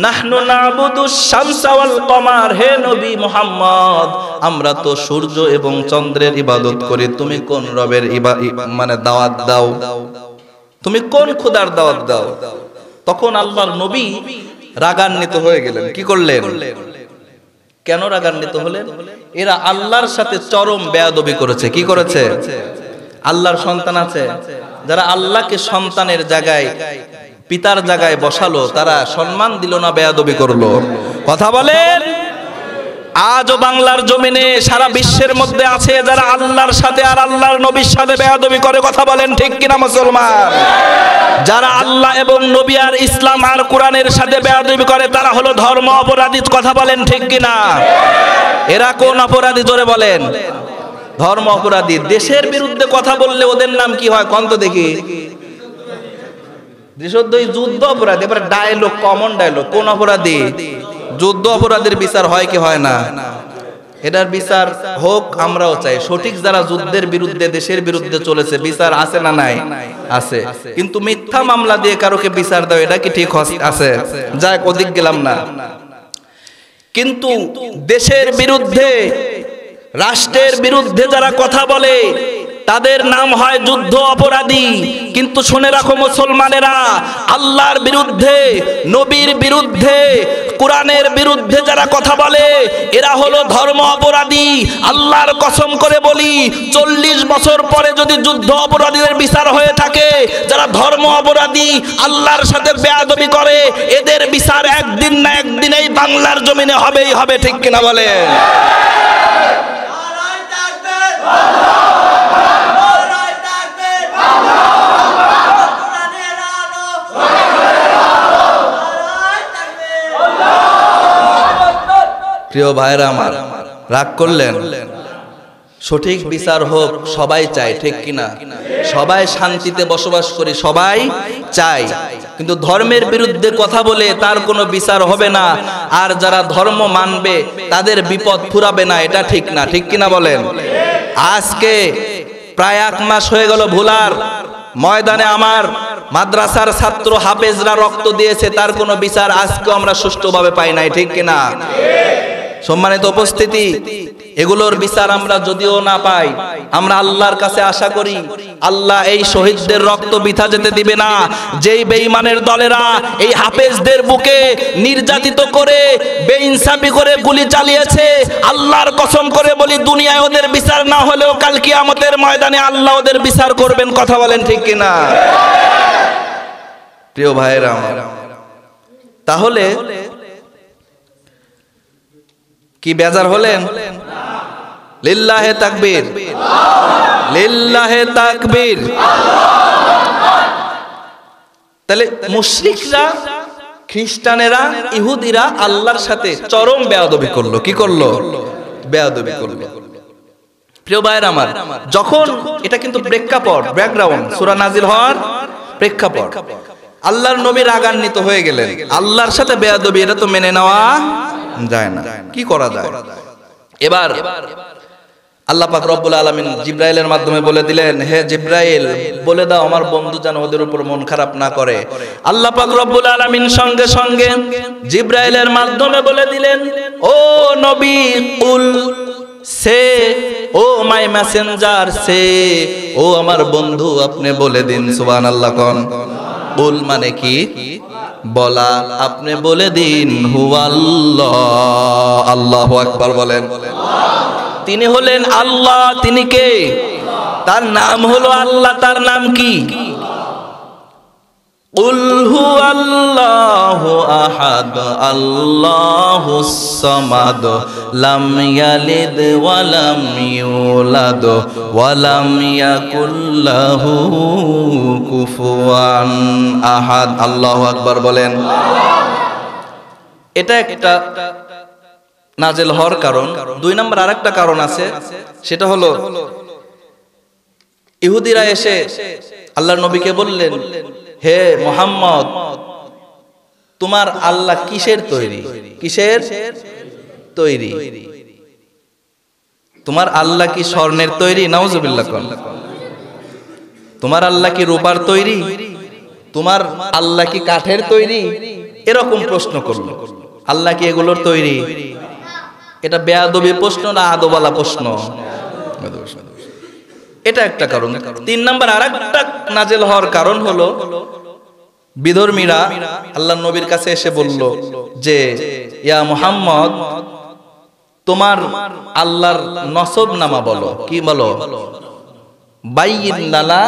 নাহনু নাবুদু শামসা ওয়াল কমার, হে নবী মুহাম্মদ আমরা তো সূর্য এবং চন্দ্রের ইবাদত করি। তুমি কোন রবের মানে দাওয়াত দাও? তুমি কোন খোদার দাওয়াত দাও? তখন আল্লাহর নবী রাগান্বিত হয়ে গেলেন। কি করলেন? কেন রাগান্বিত হলেন? এরা আল্লাহর সাথে চরম বেয়াদবি করেছে। কি করেছে? আল্লাহর সন্তান আছে, যারা আল্লাহকে সন্তানের জায়গায়, পিতার জায়গায় বসালো, তারা সম্মান দিল না, বেয়াদবি করলো। কথা বলেন। আজও বাংলার জমিনে, সারা বিশ্বের মধ্যে আছে যারা আল্লাহর সাথে আর আল্লাহর নবীর সাথে বেয়াদবি করে। কথা বলেন ঠিক কিনা মুসলমান? যারা আল্লাহ এবং নবী আর ইসলাম আর কোরআনের সাথে বেয়াদবি করে, তারা হলো ধর্ম অপরাধী। কথা বলেন ঠিক কিনা? এরা কোন অপরাধী? জোরে বলেন। ধর্ম অপরাধী। দেশের বিরুদ্ধে কথা বললে ওদের নাম কি হয়? কন্ত দেখি। দেশদ্রোহী, যুদ্ধ অপরাধী। এবার ডায়লগ, কমন ডায়লগ, কোন অপরাধী? যুদ্ধ অপরাধীর বিচার হয় কি হয় না? এটার বিচার হোক, আমরাও চাই। সঠিক যারা যুদ্ধের বিরুদ্ধে, দেশের বিরুদ্ধে চলেছে, বিচার আছে না নাই? আছে। কিন্তু মিথ্যা মামলা দিয়ে কারোকে বিচার দাও, এটা কি ঠিক আছে? যাক, ওদিক গেলাম না। কিন্তু দেশের বিরুদ্ধে, রাষ্ট্রের বিরুদ্ধে যারা কথা বলে, তাদের নাম হয় যুদ্ধ অপরাধী। কিন্তু শুনে রাখো মুসলমানেরা, আল্লাহর বিরুদ্ধে, নবীর বিরুদ্ধে, কোরআনের বিরুদ্ধে যারা কথা বলে, এরা হলো ধর্ম অপরাধী। আল্লাহর কসম করে বলি, 40 বছর পরে যদি যুদ্ধ অপরাধীদের বিচার হয়ে থাকে, যারা ধর্ম অপরাধী, আল্লাহর সাথে বেয়াদবি করে, এদের বিচার একদিন না একদিন এই বাংলার জমিনে হবেই হবে। ঠিক কিনা বলেন? প্রিয় ভাইরা আমার, রাগ করলেন? সঠিক বিচার হোক, সবাই চায়। ঠিক কিনা? সবাই শান্তিতে বসবাস করি, সবাই চাই। কিন্তু ধর্মের বিরুদ্ধে কথা বলে তার কোনো বিচার হবে না, আর যারা ধর্ম মানবে তাদের বিপদ ফুরাবে না। এটা ঠিক না? ঠিক কিনা বলেন? আজকে প্রায় 1 মাস হয়ে গেল ভুলার ময়দানে আমার মাদ্রাসার ছাত্র হাফেজরা রক্ত দিয়েছে, তার কোনো বিচার আজকে আমরা সুষ্ঠুভাবে পাই নাই, ঠিক কিনা? সম্মানিত উপস্থিতি, এগুলোর বিচার আমরা যদিও না পাই, আমরা আল্লাহর কাছে আশা করি আল্লাহ এই শহীদদের রক্ত বৃথা যেতে দিবে না। যেই বেঈমানের দলেরা এই হাফেজদের বুকে নির্যাতিত করে বেইনসাফি করে গুলি চালিয়েছে, আল্লাহর কসম করে বলি দুনিয়ায় ওদের বিচার না হলেও কাল কিয়ামতের ময়দানে আল্লাহ ওদের বিচার করবেন। কথা বলেন ঠিক কিনা? প্রিয় ভাইয়েরা আমার, তাহলে কি বেজার হলেন? লিল্লাহে তাকবীর, লিল্লাহে তাকবীর। তাহলে মুশরিকরা, খ্রিস্টানেরা, ইহুদিরা আল্লাহর সাথে চরম বেয়াদবি করলো। কি করলো? বেয়াদবি করলো। প্রিয় ভাইয়েরা আমার, যখন এটা কিন্তু প্রেক্ষাপট, ব্যাকগ্রাউন্ড, সূরা নাজিল হওয়ার প্রেক্ষাপট, আল্লাহর নবী রাগান্বিত হয়ে গেলেন। আল্লাহর সাথে বেয়াদবি এটা তো মেনে নেওয়া যায় না, কি করা যায়? এবার আল্লাহ পাক রব্বুল আলামিন জিব্রাইলের মাধ্যমে বলে দিলেন, হে জিব্রাইল, বলে দাও আমার বন্ধু যেন ওদের উপর মন খারাপ না করে। আল্লাহ পাক রব্বুল আলামিন সঙ্গে সঙ্গে জিব্রাইলের মাধ্যমে বলে দিলেন, ও নবী, কুল, সে, ও মাই মেসেঞ্জার, সে, ও আমার বন্ধু, আপনি বলে দিন। সুবহানাল্লাহ কোন? কুল মানে কি? বলা। আপনি বলে দিন হুয়াল্লাহ, আল্লাহু আকবার বলেন। তিনি হলেন আল্লাহ। তিনি কে? তার নাম হলো আল্লাহ। তার নাম কি? কুল হুয়াল্লাহু আহাদ আল্লাহুস সামাদ লাম ইয়ালিদ ওয়া লাম ইউলাদ ওয়া লাম ইয়াকুল লাহু কুফুয়ান আহাদ। আল্লাহু আকবার বলেন। এটা একটা নাজিল হওয়ার কারণ। 2 নম্বর আরেকটা কারণ আছে, সেটা হলো ইহুদিরা এসে আল্লাহর নবীকে বললেন, হে মুহাম্মদ, তোমার আল্লাহ কিসের তৈরি? কিসের তৈরি? তোমার আল্লাহ কি স্বর্ণের তৈরি? নাউজুবিল্লাহ কোন? তোমার আল্লাহ কি রূপার তৈরি? তোমার আল্লাহ কি কাঠের তৈরি? এরকম প্রশ্ন করলো। আল্লাহ কি এগুলোর তৈরি? এটা বেয়াদবি প্রশ্ন না আদবালা প্রশ্ন? এটা একটা কারণ। 3 নম্বর আরেকটা নাজিল হওয়ার কারণ হলো বিধর্মীরা আল্লাহর নবীর কাছে এসে বলল যে, ইয়া মুহাম্মদ, তোমার আল্লাহর নসব নামা বলো। কি বলো? বাইয়িন লানা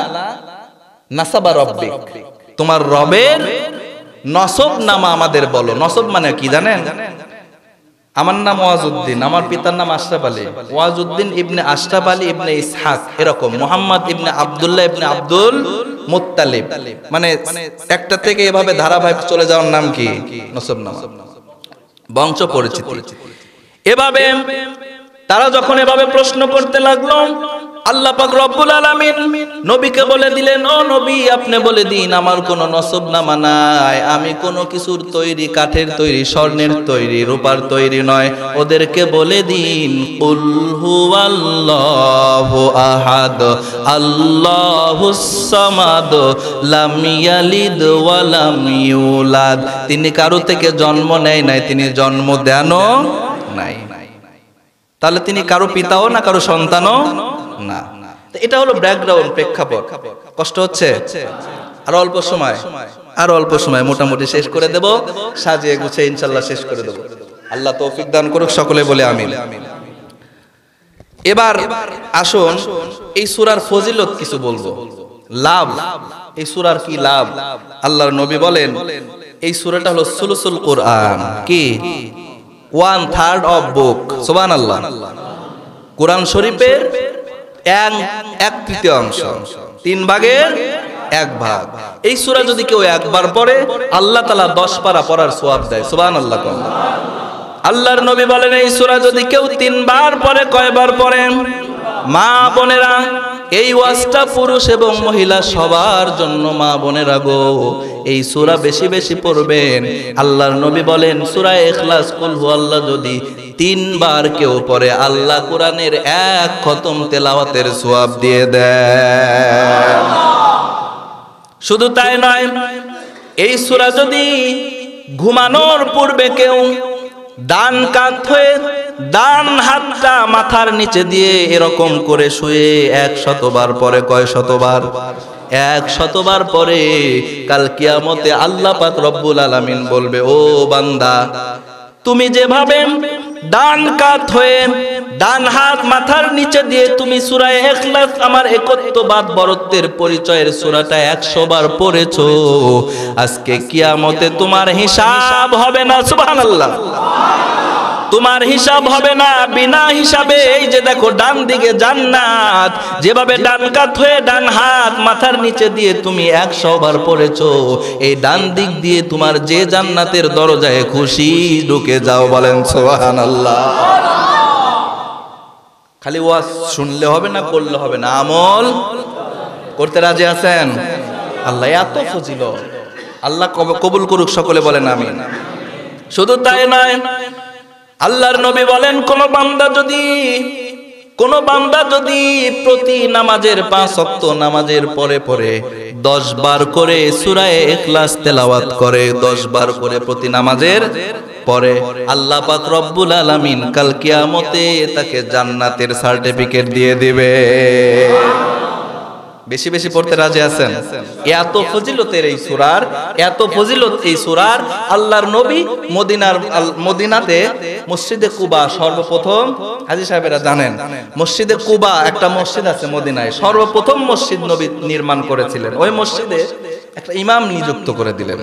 নাসাবা রাব্বিক, তোমার রবের নসব নামা আমাদের বলো। নসব মানে কি জানেন? আমার নাম ওয়াজউদ্দিন, আমার পিতার নাম আশরাফ আলী, ওয়াজউদ্দিন ইবনে আশরাফ আলী ইবনে ইসহাক, এরকম মুহাম্মদ ইবনে আব্দুল্লাহ ইবনে আব্দুল মুত্তালিব, মানে একটা থেকে এভাবে ধারাবাহিক চলে যাওয়ার নাম কি? নসব নামা, বংশ পরিচিতি। এভাবে তারা যখন এভাবে প্রশ্ন করতে লাগলো, আল্লাহ পাক রব্বুল আলামিন নবীকে বলে দিলেন, ও নবী, আপনি বলে দিন আমার কোনো নসবনামা নাই, আমি কোনো কিছুর তৈরি, কাঠের তৈরি, স্বর্ণের তৈরি, রূপার তৈরি নয়। ওদেরকে বলে দিন কুল হুয়াল্লাহু আহাদ আল্লাহুস সামাদ লাম ইয়ালিদ ওয়া লাম ইউলাদ, তিনি কারো থেকে জন্ম নেয় নাই, তিনি জন্ম দেনও নাই। তাহলে তিনি কারো পিতাও না, কারো সন্তানও না। এটা হলো ব্যাকগ্রাউন্ড, প্রেক্ষাপট। কষ্ট হচ্ছে? আর অল্প সময়, আর অল্প সময় মোটামুটি শেষ করে দেব, সাজিয়ে গুছিয়ে ইনশাআল্লাহ শেষ করে দেব। আল্লাহ তৌফিক দান করুক, সকলে বলে আমিন। এবার আসুন এই সূরার ফজিলত কিছু বলবো, লাভ। এই সূরার কি লাভ? আল্লাহর নবী বলেন এই সূরাটা হলো সুলুসুল কোরআন। কি? 1/3 অফ বুক। সুবহানাল্লাহ। কোরআন শরীফের 1/3 3 ভাগের 1 ভাগ। এই সূরা যদি কেউ একবার পড়ে, আল্লাহ তাআলা 10 পারা পড়ার সওয়াব দেয়। সুবহানাল্লাহ। আল্লাহর নবী বলেন এই সূরা যদি কেউ 3 বার পড়ে, কয়বার পড়ে? মা বোনেরা, এই ওয়াজটা পুরুষ এবং মহিলা সবার জন্য। মা বোনেরা গো, এই সূরা বেশি বেশি পড়বেন। আল্লাহর নবী বলেন সূরা ইখলাস কুল হুয়াল্লাহ যদি 3 বার কেউ পড়ে, আল্লাহ কোরআনের 1 খতম তেলাওয়াতের সওয়াব দিয়ে দেয়। শুধু তাই নয়, এই সূরা যদি ঘুমানোর পূর্বে কেউ ডান কাত হয়ে ডান হাতটা মাথার নিচে দিয়ে এরকম করে শুয়ে 100 বার পরে, কয় শতবার? 100 বার পরে কাল কিয়ামতে আল্লাহ পাক রব্বুল আলামিন বলবে, ও বান্দা, তুমি যেভাবে ডান কাত হয়ে ডান হাত মাথার নিচে দিয়ে তুমি সূরা ইখলাস আমার একত্ববাদ বরত্বের পরিচয়ের সূরাটা 100 বার পড়েছো, আজকে কিয়ামতে তোমার হিসাব হবে না। সুবহানাল্লাহ। তোমার হিসাব হবে না, বিনা হিসাবে এই যে দেখো ডান দিকে জান্নাত, যেভাবে ডান কাত হয়ে ডান হাত মাথার নিচে দিয়ে তুমি 100 বার পড়েছো, এই ডান দিক দিয়ে তোমার যে জান্নাতের দরজায় খুশি ঢুকে যাও। বলেন সুবহানাল্লাহ। খালি ওয়াজ শুনলে হবে না, করলে হবে না, আমল করতে রাজি আছেন? আল্লাহ এত ফজিলত, আল্লাহ কবুল করুক, সকলে বলেন আমিন। শুধু তাই নয়, আল্লাহর নবী বলেন কোন বান্দা যদি প্রতি নামাজের 5 ওয়াক্ত নামাজের পরে পরে 10 বার করে সূরা ইখলাস তেলাওয়াত করে, 10 বার করে প্রতি নামাজের পরে, আল্লাহ পাক রব্বুল আলামিন কাল কিয়ামতে তাকে জান্নাতের সার্টিফিকেট দিয়ে দিবে। বেশি বেশি পড়তে রাজি আছেন? এত ফজিলতের এই সূরার, এত ফজিলত এই সূরার, আল্লাহর নবী মদিনাতে মসজিদে কুবা সর্বপ্রথম, হাজী সাহেবেরা জানেন মসজিদে কুবা একটা মসজিদ আছে মদিনায়, সর্বপ্রথম মসজিদ নবী নির্মাণ করেছিলেন। ওই মসজিদে একটা ইমাম নিযুক্ত করে দিলেন।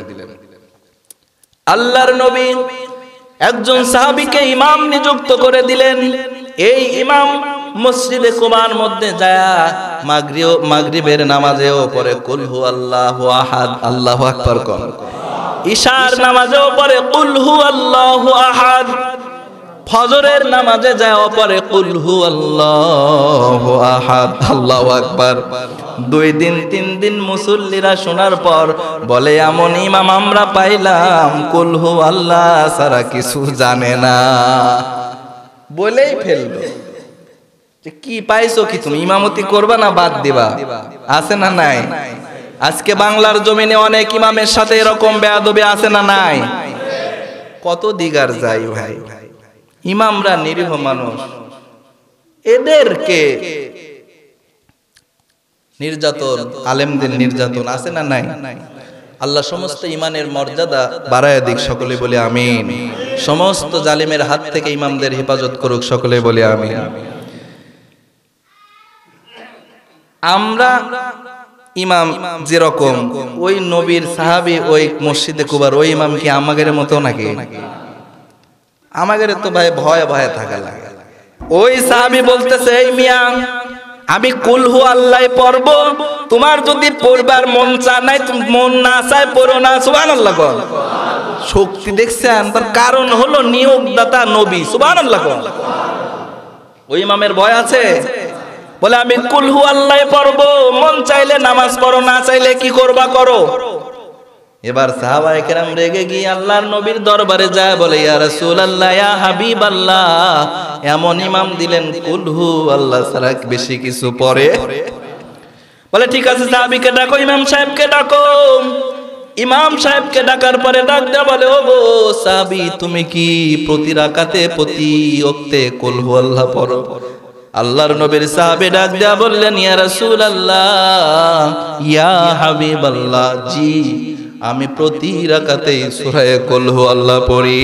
আল্লাহর নবী একজন সাহাবীকে ইমাম নিযুক্ত করে দিলেন। এই ইমাম মসজিদে কুবার মধ্যে যায় মাগরিবের নামাজেও পড়ে কুল হু আল্লাহু আহাদ, আল্লাহু আকবার কোন। ইশার নামাজেও পড়ে কুল হু আল্লাহু আহাদ। ফজরের নামাজে যায় পড়ে কুল হু আল্লাহু আহাদ, আল্লাহু আকবার। 2 দিন 3 দিন মুসল্লিরা শোনার পর বলে, এমন ইমাম আমরা পাইলাম কুল হু আল্লাহ সারা কিছু জানে না। বলেই ফেললো যে কি পাইছো কি তুমি, ইমামতি করবা না বাদ দিবা? আছে না নাই? আজকে বাংলার জমিনে অনেক ইমামের সাথে এরকম বেয়াদবি আছে না নাই? কত দিগার যাই ভাই, ইমামরা নিরীহ মানুষ, এদেরকে নির্যাতন, আলেমদের নির্যাতন আছে না নাই? আল্লাহ সমস্ত ইমানের মর্যাদা বাড়ায় দিক, সকলে বলে আমিন। সমস্ত জালিমের হাত থেকে ইমামদের হেফাজত করুক, সকলে বলে আমিন। আমরা ইমাম যেরকম, ওই নবীর সাহাবী ওই মসজিদে কুবার ওই ইমাম কি আমাদের মতো নাকি? আমাদের তো ভাই ভয়ে ভয়ে থাকা লাগে। ওই সাহাবী বলতেছে, এই মিয়া আমি কুল হু আল্লাহ পড়ব, তোমার যদি পড়বার মন চায় নাই, মন না চায় পড়ো না। সুবহানাল্লাহ। শক্তি দেখছেন? তার কারণ হলো নিয়োগদাতা নবী। সুবহানাল্লাহ। ওই ইমামের ভয় আছে, বলে আমি কুল হু আল্লাহ পড়বো, মন চাইলে নামাজ পড়ো, না চাইলে কি করবা করো। এবার সাহাবায়ে কেরাম রেগে গিয়ে আল্লাহর নবীর দরবারে যায়, বলে ইয়া রাসূলুল্লাহ, ইয়া হাবিবাল্লাহ, এমন ইমাম দিলেন কুল হু আল্লাহ ছাড়া বেশি কিছু পড়ে। বলে ঠিক আছে, সাহাবীকে ডাকো, ইমাম সাহেবকে ডাকো। ইমাম সাহেবকে ডাকার পরে ডাক দেয়া বলে, ও গো সাহাবী, তুমি কি প্রতি রাকাতে প্রতি ওয়াক্তে কুল হু আল্লাহ পড়ো? আল্লাহর নবীর সাহাবী ডাক দেয়া বললেন, ইয়া রাসূলুল্লাহ, ইয়া হাবিবাল্লাহ, জি আমি প্রতি রাকাতে সূরা কুল হু আল্লাহ পড়ি।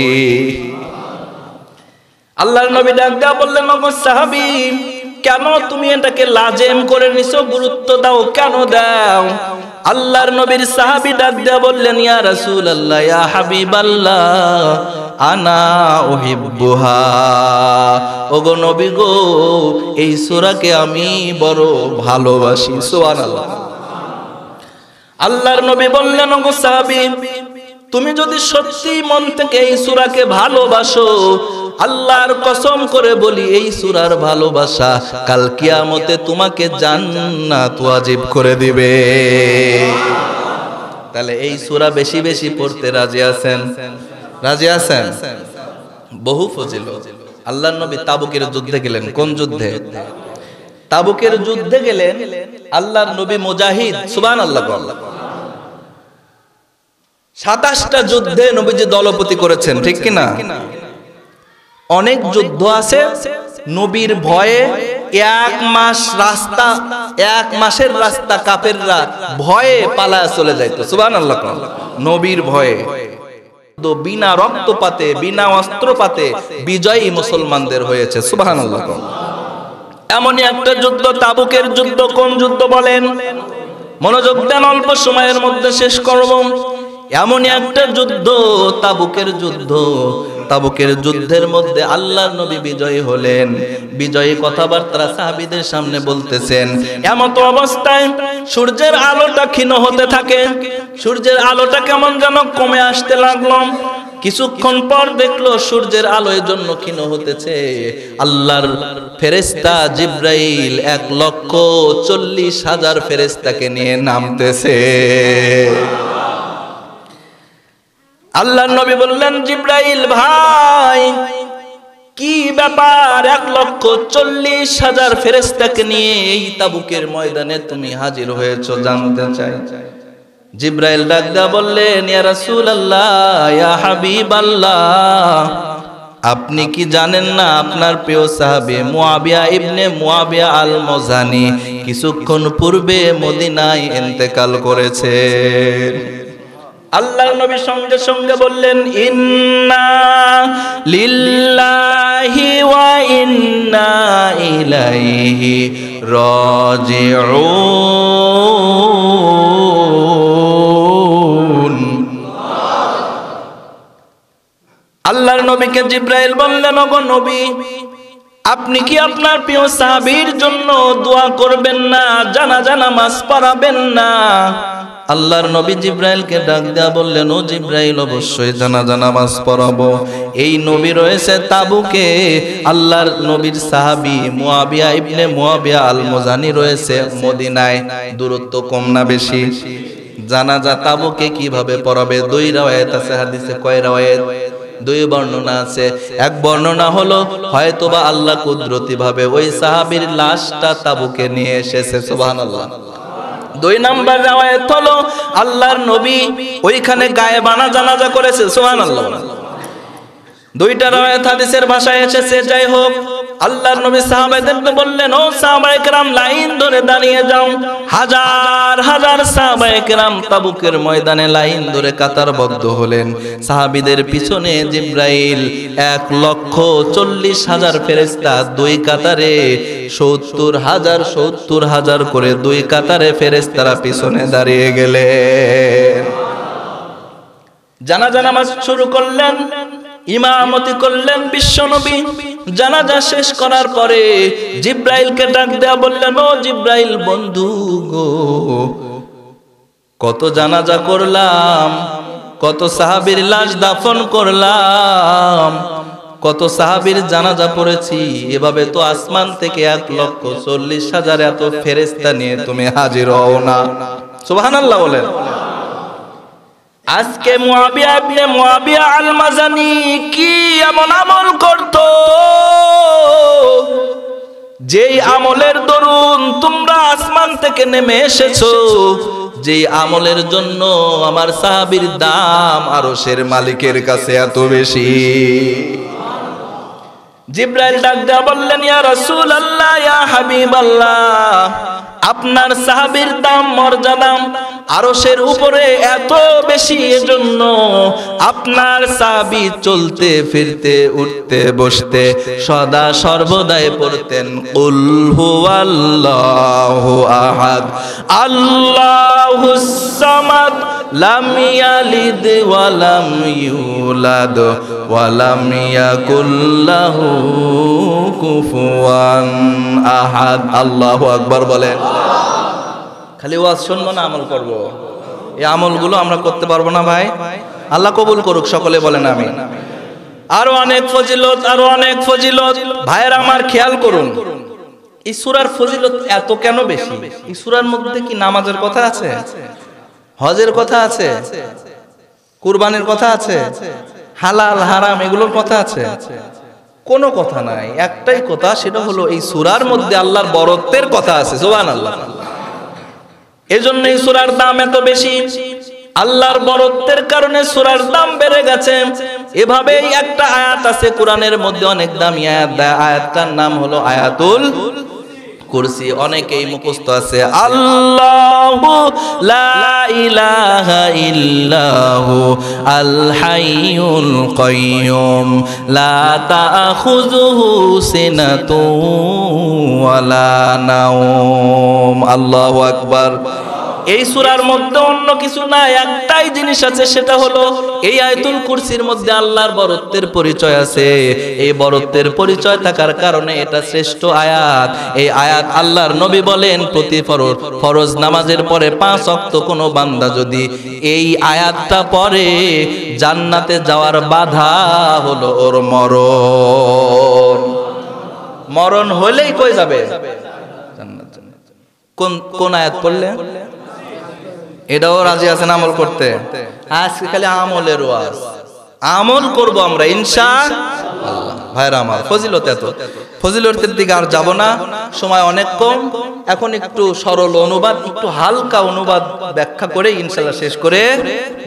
আল্লাহর নবী ডাক দেয়া বললেন, ও সাহাবী, কেন তুমি এটাকে লাজেম করে নিছো, গুরুত্ব দাও কেন দাও? আল্লাহর নবীর সাহাবী ডাক দেয়া বললেন, ইয়া রাসূলুল্লাহ, ইয়া হাবিবাল্লাহ, আনা উহিব্বুহা, ওগো নবী গো, এই সূরাকে আমি বড় ভালোবাসি। সুবহানাল্লাহ। আল্লাহর নবী বললেন, ওগো সাহাবী, তুমি যদি সত্যি মন থেকে এই সূরাকে ভালোবাসো, আল্লাহর কসম করে বলি এই সূরার ভালোবাসা কাল কিয়ামতে তোমাকে জান্নাত ওয়াজিব করে দিবে। তাহলে এই সূরা বেশি বেশি পড়তে রাজি আছেন? রাজি আছেন? বহু ফজিলত। আল্লাহর নবী তাবুকের যুদ্ধে গেলেন। কোন যুদ্ধে? তাবুকের যুদ্ধে গেলেন। আল্লাহর নবী মুজাহিদ, সুবহানাল্লাহ। 27টা যুদ্ধে নবীজি দলপতি করেছেন, ঠিক কি না? অনেক যুদ্ধ আছে নবীর ভয়ে 1 মাস রাস্তা, 1 মাসের রাস্তা কাফেররা ভয়ে পালায়া চলে যাইতো, সুবহানাল্লাহ। নবীর ভয়ে তো বিনা রক্তপাতে বিনা অস্ত্রপাতে বিজয়ী মুসলমানদের হয়েছে, সুবহানাল্লাহ। এমনই একটা যুদ্ধ তাবুকের যুদ্ধ। কোন যুদ্ধ বলেন? মনোযোগ দেন, অল্প সময়ের মধ্যে শেষ করব। এমনই একটা যুদ্ধ তাবুকের যুদ্ধ। তাবুকের যুদ্ধের মধ্যে আল্লাহর নবী বিজয়ী হলেন। বিজয়ী কথাবার্তা সাহাবীদের সামনে বলতেছেন। এমত অবস্থায় সূর্যের আলোটা ক্ষীণ হতে থাকে। সূর্যের আলোটা কেমন যেন কমে আসতে লাগলো। কিছুক্ষণ পর দেখলো সূর্যের আলোর জন্য ক্ষীণ হতেছে। আল্লাহর ফেরেশতা জিবরাইল 1,40,000 ফেরেশতাকে নিয়ে নামতেছে। আল্লাহর নবী বললেন, জিবরাইল ভাই কি ব্যাপার? 1,40,000 ফেরেশতাকে নিয়ে এই তাবুকের ময়দানে তুমি হাজির হয়েছো, জানতে চাই। জিবরাইল ডাক দিয়া বললেন, ইয়া রাসূলুল্লাহ, ইয়া হাবিবাল্লাহ, আপনি কি জানেন না আপনার প্রিয় সাহাবী মুআবিয়া ইবনে মুআবিয়া আল মুজানি কিছুক্ষণ পূর্বে মদিনায় ইন্তেকাল করেছেন। আল্লাহর নবী সঙ্গে সঙ্গে বললেন, ইন্না লিল্লাহি ওয়া ইন্না ইলাইহি রাজিউন। আল্লাহর নবীকে জিবরাইল বললেন, ওগো নবী, আপনি কি আপনার প্রিয় সাহাবীর জন্য দোয়া করবেন না? জানাজা নামাজ পড়াবেন না? আল্লাহর নবী জিবরাইলকে ডাক দেয়া বললেন, ও জিবরাইল, অবশ্যই জানাজা নামাজ পড়াবো। এই নবী রয়েছে তাবুকে, আল্লাহর নবীর সাহাবী মুআবিয়া ইবনে মুআবিয়া আল মুজানি রয়েছে মদিনায়। দূরত্ব কম না বেশি? জানাজা তাবুকে কিভাবে পড়াবে? 2 রাওয়ায়াত আছে হাদিসে। কয় রাওয়ায়াত? 2 বর্ণনা আছে। এক বর্ণনা হলো হয়তোবা আল্লাহ কুদরতি ভাবে ওই সাহাবীর লাশটা তাবুকে নিয়ে এসেছে, সুবহানাল্লাহ। 2 নাম্বার রাওয়ায়াত হলো আল্লাহর নবী ওইখানে গায়েবানা জানাজা করেছে, সুবহানাল্লাহ। 2টা রাওয়ায়াত হাদিসের ভাষায় এসেছে। যাই হোক, আল্লাহর নবী সাহাবাদেরকে বললেন, ও সাহাবায়ে কেরাম, লাইন ধরে দাঁড়িয়ে যাও। হাজার হাজার সাহাবায়ে কেরাম তাবুকের ময়দানে লাইন ধরে কাতারবদ্ধ হলেন। সাহাবীদের পিছনে জিবরাইল 1,40,000 ফেরেশতা 2 কাতারে 70,000 করে 2 কাতারে ফেরেশতারা পিছনে দাঁড়িয়ে গেলেন। জানাজা নামাজ শুরু করলেন, ইমামতি করলেন বিশ্বনবী। জানাজা শেষ করার পরে জিবরাইলকে ডাক দেয়া বললেন, ও জিবরাইল বন্ধু গো, কত জানাজা করলাম, কত সাহাবীর লাশ দাফন করলাম, কত সাহাবীর জানাজা পড়েছি। এভাবে তো আসমান থেকে 1,40,000 এত ফেরেশতা নিয়ে তুমি হাজির হও না, সুবহানাল্লাহ বলেন। আজকে মুআবিয়া ইবনে মুআবিয়া আল মুজানি কি এমন আমল করত, যেই আমলের দরুন তোমরা আসমান থেকে নেমে এসেছো, যেই আমলের জন্য আমার সাহাবীর দাম আরশের মালিকের কাছে এত বেশি। জিবরাইল ডাক দেয়া বললেন, ইয়া রাসূলুল্লাহ, ইয়া হাবিবাল্লাহ, আপনার সাহাবীর দাম মর্যাদা আরশের উপরে এত বেশি, এজন্য আপনার সাহাবী চলতে ফিরতে উঠতে বসতে সদা সর্বদাই পড়তেন কুল হুয়াল্লাহু আহাদ আল্লাহুস সামাদ লাম ইয়ালিদ ওয়া লাম ইউলাদ ওয়া লাম ইয়াকুল লাহু কুফুয়ান আহাদ। আল্লাহু আকবার বলেন। খালি ওয়াজ শুনবো না, আমল করব। এই আমলগুলো আমরা করতে পারবো না ভাই? আল্লাহ কবুল করুক, সকলে বলেন আমিন। আরো অনেক ফজিলত, আরো অনেক ফজিলত। ভাইয়েরা আমার খেয়াল করুন, এই সূরার ফজিলত এত কেন বেশি? এই সূরার মধ্যে কি নামাজের কথা আছে, হজের কথা আছে, কুরবানির কথা আছে, হালাল হারাম এগুলোর কথা আছে? কোনো কথা নাই, একটাই কথা, সেটা হলো এই সূরার মধ্যে আল্লাহর বরত্বের কথা আছে। সুবহানাল্লাহ। এজন্য এই সূরার দাম এত বেশি। আল্লাহর বরত্বের কারণে সূরার দাম বেড়ে গেছে। এভাবেই একটা আয়াত আছে কোরআনের মধ্যে, অনেক দামি আয়াত, আয়াতটার নাম হলো আয়াতুল কুরসি। অনেকেই মুখস্থ আছে, আল্লাহু লা ইলাহা ইল্লাহু আল হাইয়ুল কাইয়ুম লা তাখুযুহু সিনাতুন ওয়ালা নাওম। আল্লাহু আকবার। এই সূরার মধ্যে অন্য কিছু নাই, একটাই জিনিস আছে, সেটা হলো এই আয়াতুল কুরসির মধ্যে আল্লাহর বরত্বের পরিচয় আছে। এই বরত্বের পরিচয় থাকার কারণে এটা শ্রেষ্ঠ আয়াত। এই আয়াত আল্লাহর নবী বলেন, প্রতি ফরজ নামাজের পরে 5 ওয়াক্ত কোনো বান্দা যদি এই আয়াতটা পড়ে, জান্নাতে যাওয়ার বাধা হলো ওর মরণ। মরণ হলেই কই যাবে? জান্নাত। কোন আয়াত পড়লে? এটাও রাজি আছেন আমল করতে? আজকে খালি আমলের ওয়াজ, আমল করব আমরা ইনশাআল্লাহ। ভাইরা আমার, ফজিলত এত, ফজিলতের দিকে আর যাব না, সময় অনেক কম। এখন একটু সরল অনুবাদ, একটু হালকা অনুবাদ ব্যাখ্যা করে ইনশাআল্লাহ শেষ করে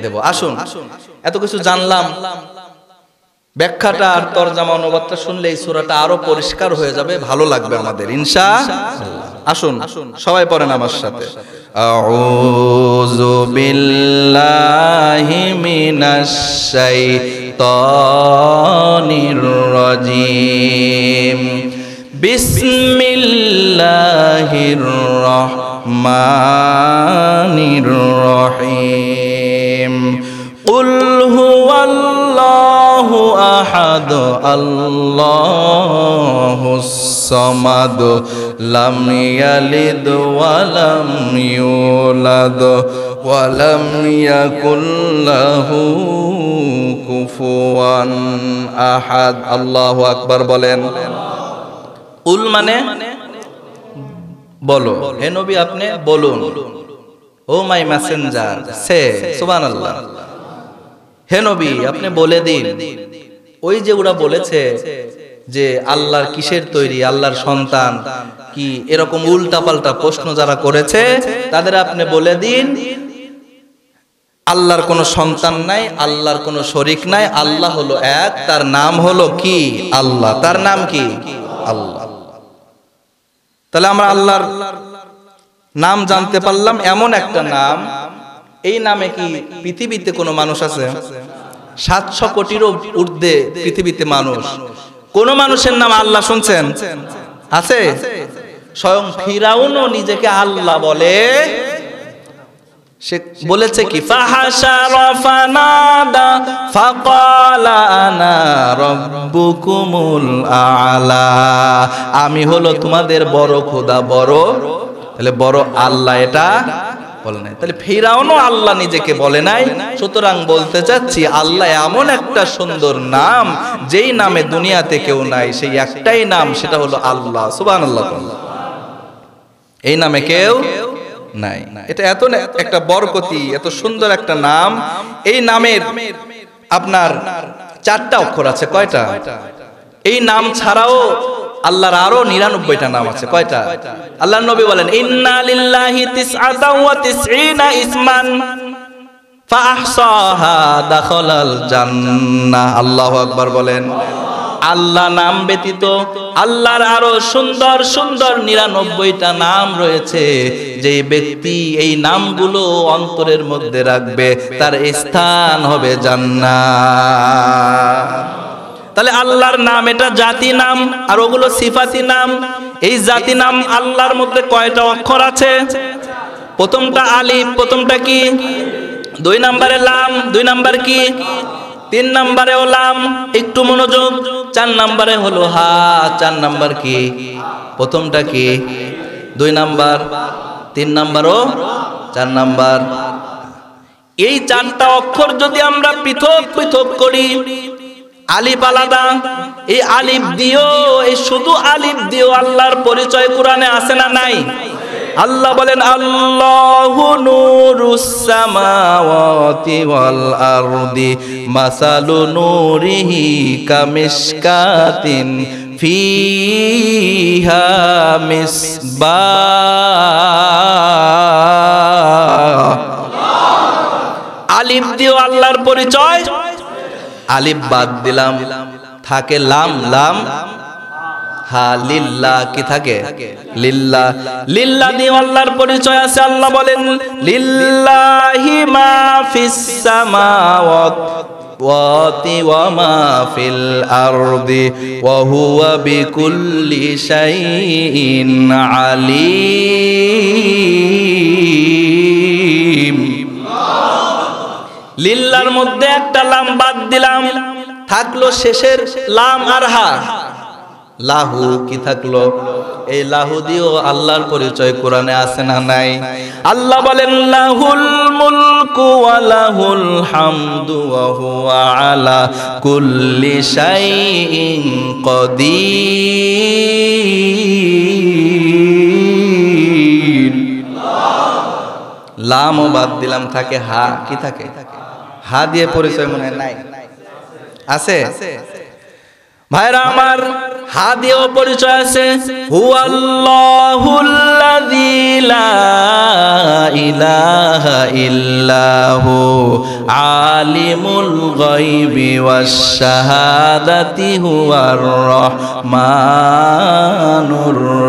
দেব। আসুন, এত কিছু জানলাম, ব্যাখ্যাটা আর তরজমা অনুবাদটা শুনলে এই সূরাটা আরো পরিষ্কার হয়ে যাবে, ভালো লাগবে আমাদের ইনশাআল্লাহ। আসুন সবাই পড়েন আমার সাথে, আউযু বিল্লাহি মিনাশ শাইতানির রাজিম, বিসমিল্লাহির রহমানির রহিম। কুল হুয়াল্লাহু আহাদ আল্লাহুস সামাদ লাম ইয়ালিদ ওয়া লাম ইউলাদ ওয়া লাম ইয়াকুল লাহু কুফুয়ান আহাদ। আল্লাহু আকবার বলেন। কুল মানে বলো, হে নবী আপনি বলুন, ও মাই মেসেঞ্জার সে, সুবহানাল্লাহ। হে নবী আপনি বলে দিন। ওই যে ওরা বলেছে যে আল্লাহর কিসের তৈরি, আল্লাহর সন্তান কি, এরকম উল্টাপাল্টা প্রশ্ন যারা করেছে, তাদের আপনি বলে দিন আল্লাহর কোনো সন্তান নাই, আল্লাহর কোনো শরীক নাই, আল্লাহ হলো এক, তার নাম হলো কি? আল্লাহ। তার নাম কি? আল্লাহ। তাহলে আমরা আল্লাহর নাম জানতে পারলাম, এমন একটা নাম, এই নামে কি পৃথিবীতে কোনো মানুষ আছে? 700 কোটিরও ঊর্ধ্বে পৃথিবীতে মানুষ। কোন মানুষের নাম আল্লাহ শুনছেন? আছে? স্বয়ং ফিরাউনও নিজেকে আল্লাহ বলে। সে বলেছে কি, ফাহাশারা ফানাদা ফাকালা আনা রাব্বুকুমুল আ'লা, আমি হলো তোমাদের বড় খোদা, বড়। তাহলে বড় আল্লাহ এটা বলে নাই। তাহলে ফিরাউনও আল্লাহ নিজেকে বলে নাই। সুতরাং বলতে চাচ্ছি, আল্লাহ এমন একটা সুন্দর নাম, যেই নামে দুনিয়াতে কেউ নাই, সেই একটাই নাম, সেটা হলো আল্লাহ। সুবহানাল্লাহ। এই নামে কেউ নাই। এটা এত একটা বরকতি, এত সুন্দর একটা নাম। এই নামের আপনার 4টা অক্ষর আছে। কয়টা? এই নাম ছাড়াও আল্লাহর আরো 99টা নাম আছে। কয়টা? আল্লাহর নবী বলেন, ইন্না লিল্লাহি 99 ইসমান ফাহসাহা দাখালাল জান্নাহ। আল্লাহু আকবার বলেন। আল্লাহ নাম ব্যতীত আল্লাহর আরো সুন্দর সুন্দর 99টা নাম রয়েছে। যে ব্যক্তি এই নামগুলো অন্তরের মধ্যে রাখবে, তার স্থান হবে জান্নাত। তাহলে আল্লাহর নাম এটা জাতি নাম, আর ওগুলো সিফাতি নাম। এই জাতি নাম আল্লাহর মধ্যে কয়টা অক্ষর আছে? প্রথমটা আলিফ, প্রথমটা কি? 2 নম্বরে লাম, 2 নাম্বার কি? 3 নম্বরে ও লাম, একটু মনোযোগ। 4 নম্বরে হলো হা, 4 নাম্বার কি? প্রথমটা কি? 2 নাম্বার, 3 নাম্বার ও 4 নাম্বার। এই 4টা অক্ষর যদি আমরা পৃথক পৃথক করি, আলিফ আলাদা, এই আলিফ দিও, এই শুধু আলিফ দিও আল্লাহর পরিচয় কোরআনে আছে না নাই? আল্লাহ বলেন আল্লাহু নূরুস সামাওয়াতি ওয়াল আরদি মাসালু নূরিহি কামিশকাতিন ফিহা মিসবাহ। আলিফ দিও আল্লাহর পরিচয়, আলিফ বাদ দিলাম, থাকে লাম, লাম হা লিল্লাহ, কি থাকে লিল্লাহ। লিল্লাহ দিয়ে আল্লাহর পরিচয় আছে। আল্লাহ বলেন লিল্লাহি মা ফিস সামাওয়াতি ওয়া মা ফিল আরদি ওয়া হুয়া বিকুল্লি শাইইন আলিম। লিল্লাহর মধ্যে একটা লাম বাদ দিলাম, থাকলো শেষের লাম আর হা। লাহু কি থাকলো? এই লাহু দিও আল্লাহর পরিচয় কোরআনে আছে না নাই? আল্লাহ বলেন লাহুল মুলকু ওয়া লাহুল হামদু ওয়া হুয়া আলা কুল্লি শাইইন কাদির। লামও বাদ দিলাম, থাকে হা। কি থাকে? হা দিয়ে পরিচয় মনে হয় নাই, আছে? ভাইরা আমার, হা দিয়েও পরিচয় আছে। হুয়াল্লাহুল্লাযী লা ইলাহা ইল্লাহু আলিমুল গায়বি ওয়াশ শাহাদাতি হুয়ার রহমানুর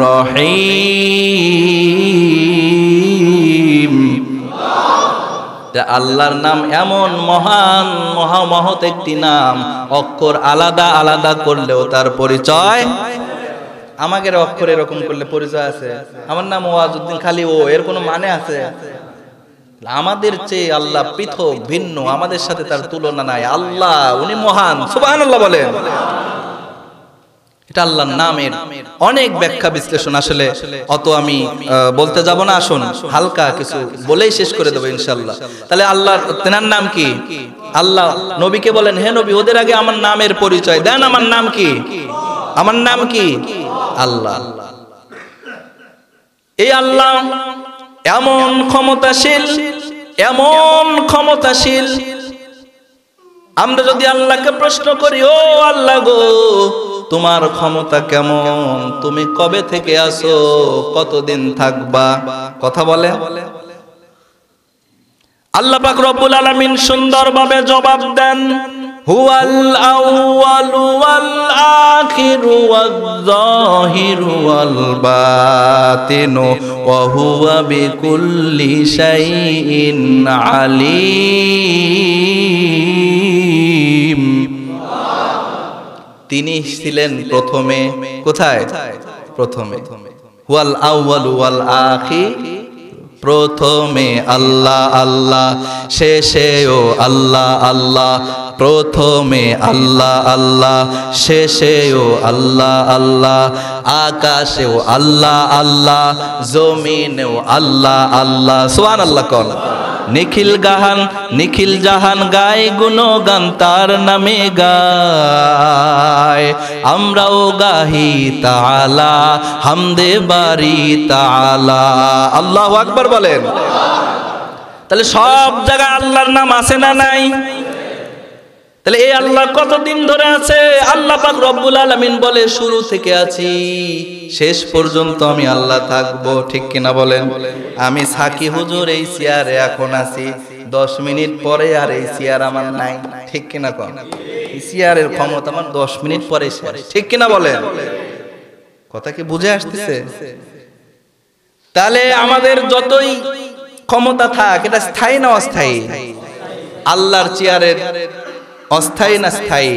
রহিম। আল্লাহর নাম এমন মহান মহামহৎ একটি নাম, অক্ষর আলাদা আলাদা করলেও তার পরিচয়। আমাদের অক্ষর এরকম করলে পরিচয় আছে। আমার নাম ওয়াজউদ্দিন, খালি ও, এর কোনো মানে আছে? আমাদের চেয়ে আল্লাহ পৃথক, ভিন্ন, আমাদের সাথে তার তুলনা নাই। আল্লাহ উনি মহান, সুবহানাল্লাহ বলেন। এটা আল্লাহর নামের অনেক ব্যাখ্যা বিশ্লেষণ, আসলে অত আমি বলতে যাব না। আসুন হালকা কিছু বলেই শেষ করে দেবো ইনশাআল্লাহ। তাহলে আল্লাহর তেনার নাম কি? আল্লাহ নবীকে বলেন, হে নবী, ওদের আগে আমার নামের পরিচয় দেন। আমার নাম কি? আমার নাম কি? আল্লাহ। এই আল্লাহ এমন ক্ষমতাশীল, এমন ক্ষমতাশীল। আমরা যদি আল্লাহকে প্রশ্ন করি, ও আল্লাহ গো, তোমার ক্ষমতা কেমন? তুমি কবে থেকে আসো? কতদিন থাকবা? কথা বলে আল্লাহ পাক রব্বুল আলামিন সুন্দরভাবে জবাব দেন, হুয়াল আউয়ালু ওয়াল আখিরু ওয়াজ যাহিরু ওয়াল বাতিনু ওয়া হুয়া বিকুল্লি শাইইন আলিম। তিনি ছিলেন প্রথমে, কোথায়? প্রথমে। ওয়াল আউয়ালু ওয়াল আখির, প্রথমে আল্লাহ আল্লাহ, শেষেও আল্লাহ আল্লাহ। প্রথমে আল্লাহ আল্লাহ, শেষেও আল্লাহ আল্লাহ। আকাশেও আল্লাহ আল্লাহ, জমিনেও আল্লাহ আল্লাহ। সুবহানাল্লাহ কোন নিখিল গাহান, নিখিল জাহান গায় গুণগান তার নামে গায়। আমরাও গাহি তাআলা, হামদে বারি তাআলা। আল্লাহু আকবার বলেন। তাহলে সব জায়গায় আল্লাহর নাম আছে না নাই? তাহলে এই আল্লাহ কতদিন ধরে আছে? আল্লাহ পাক রব্বুল আলামিন বলে, শুরু থেকে আছি, শেষ পর্যন্ত আমি আল্লাহ থাকবো। ঠিক কিনা বলেন? আমি সাকি হুজুর এই চেয়ারে এখন আছি, 10 মিনিট পরে আর এই চেয়ার আমার নাই। ঠিক কিনা কোন? এই চেয়ারের ক্ষমতা আমার 10 মিনিট পরে শেষ। ঠিক কিনা বলেন? কথা কি বুঝে আসতেছে? তাহলে আমাদের যতই ক্ষমতা থাক, এটা স্থায়ী না অস্থায়ী? আল্লাহর চেয়ারের অস্থায়ী না স্থায়ী?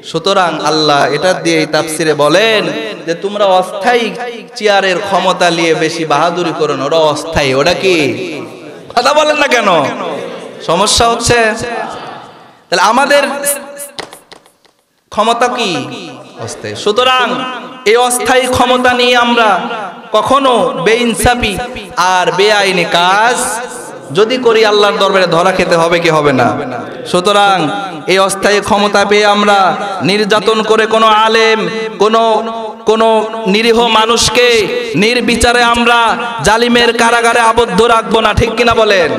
সুতরাং আল্লাহ এটা দিয়ে তাফসিরে বলেন যে তোমরা অস্থায়ী চেয়ারের ক্ষমতা নিয়ে বেশি বাহাদুরি করো না, ওটা অস্থায়ী। ওটা কি? কথা বলেন না কেন? সমস্যা হচ্ছে। তাহলে আমাদের ক্ষমতা কি? অস্থায়ী। সুতরাং এই অস্থায়ী ক্ষমতা নিয়ে আমরা কখনো বেইনসাফি আর বেআইনি কাজ যদি করি আল্লাহর দরবারে ধরা খেতে হবে কি হবে না? সুতরাং এই অস্থায়ী ক্ষমতা পেয়ে আমরা নির্যাতন করে কোনো আলেম, কোনো নিরীহ মানুষকে নির্বিচারে আমরা জালিমের কারাগারে আবদ্ধ রাখবো না, ঠিক কিনা বলেন?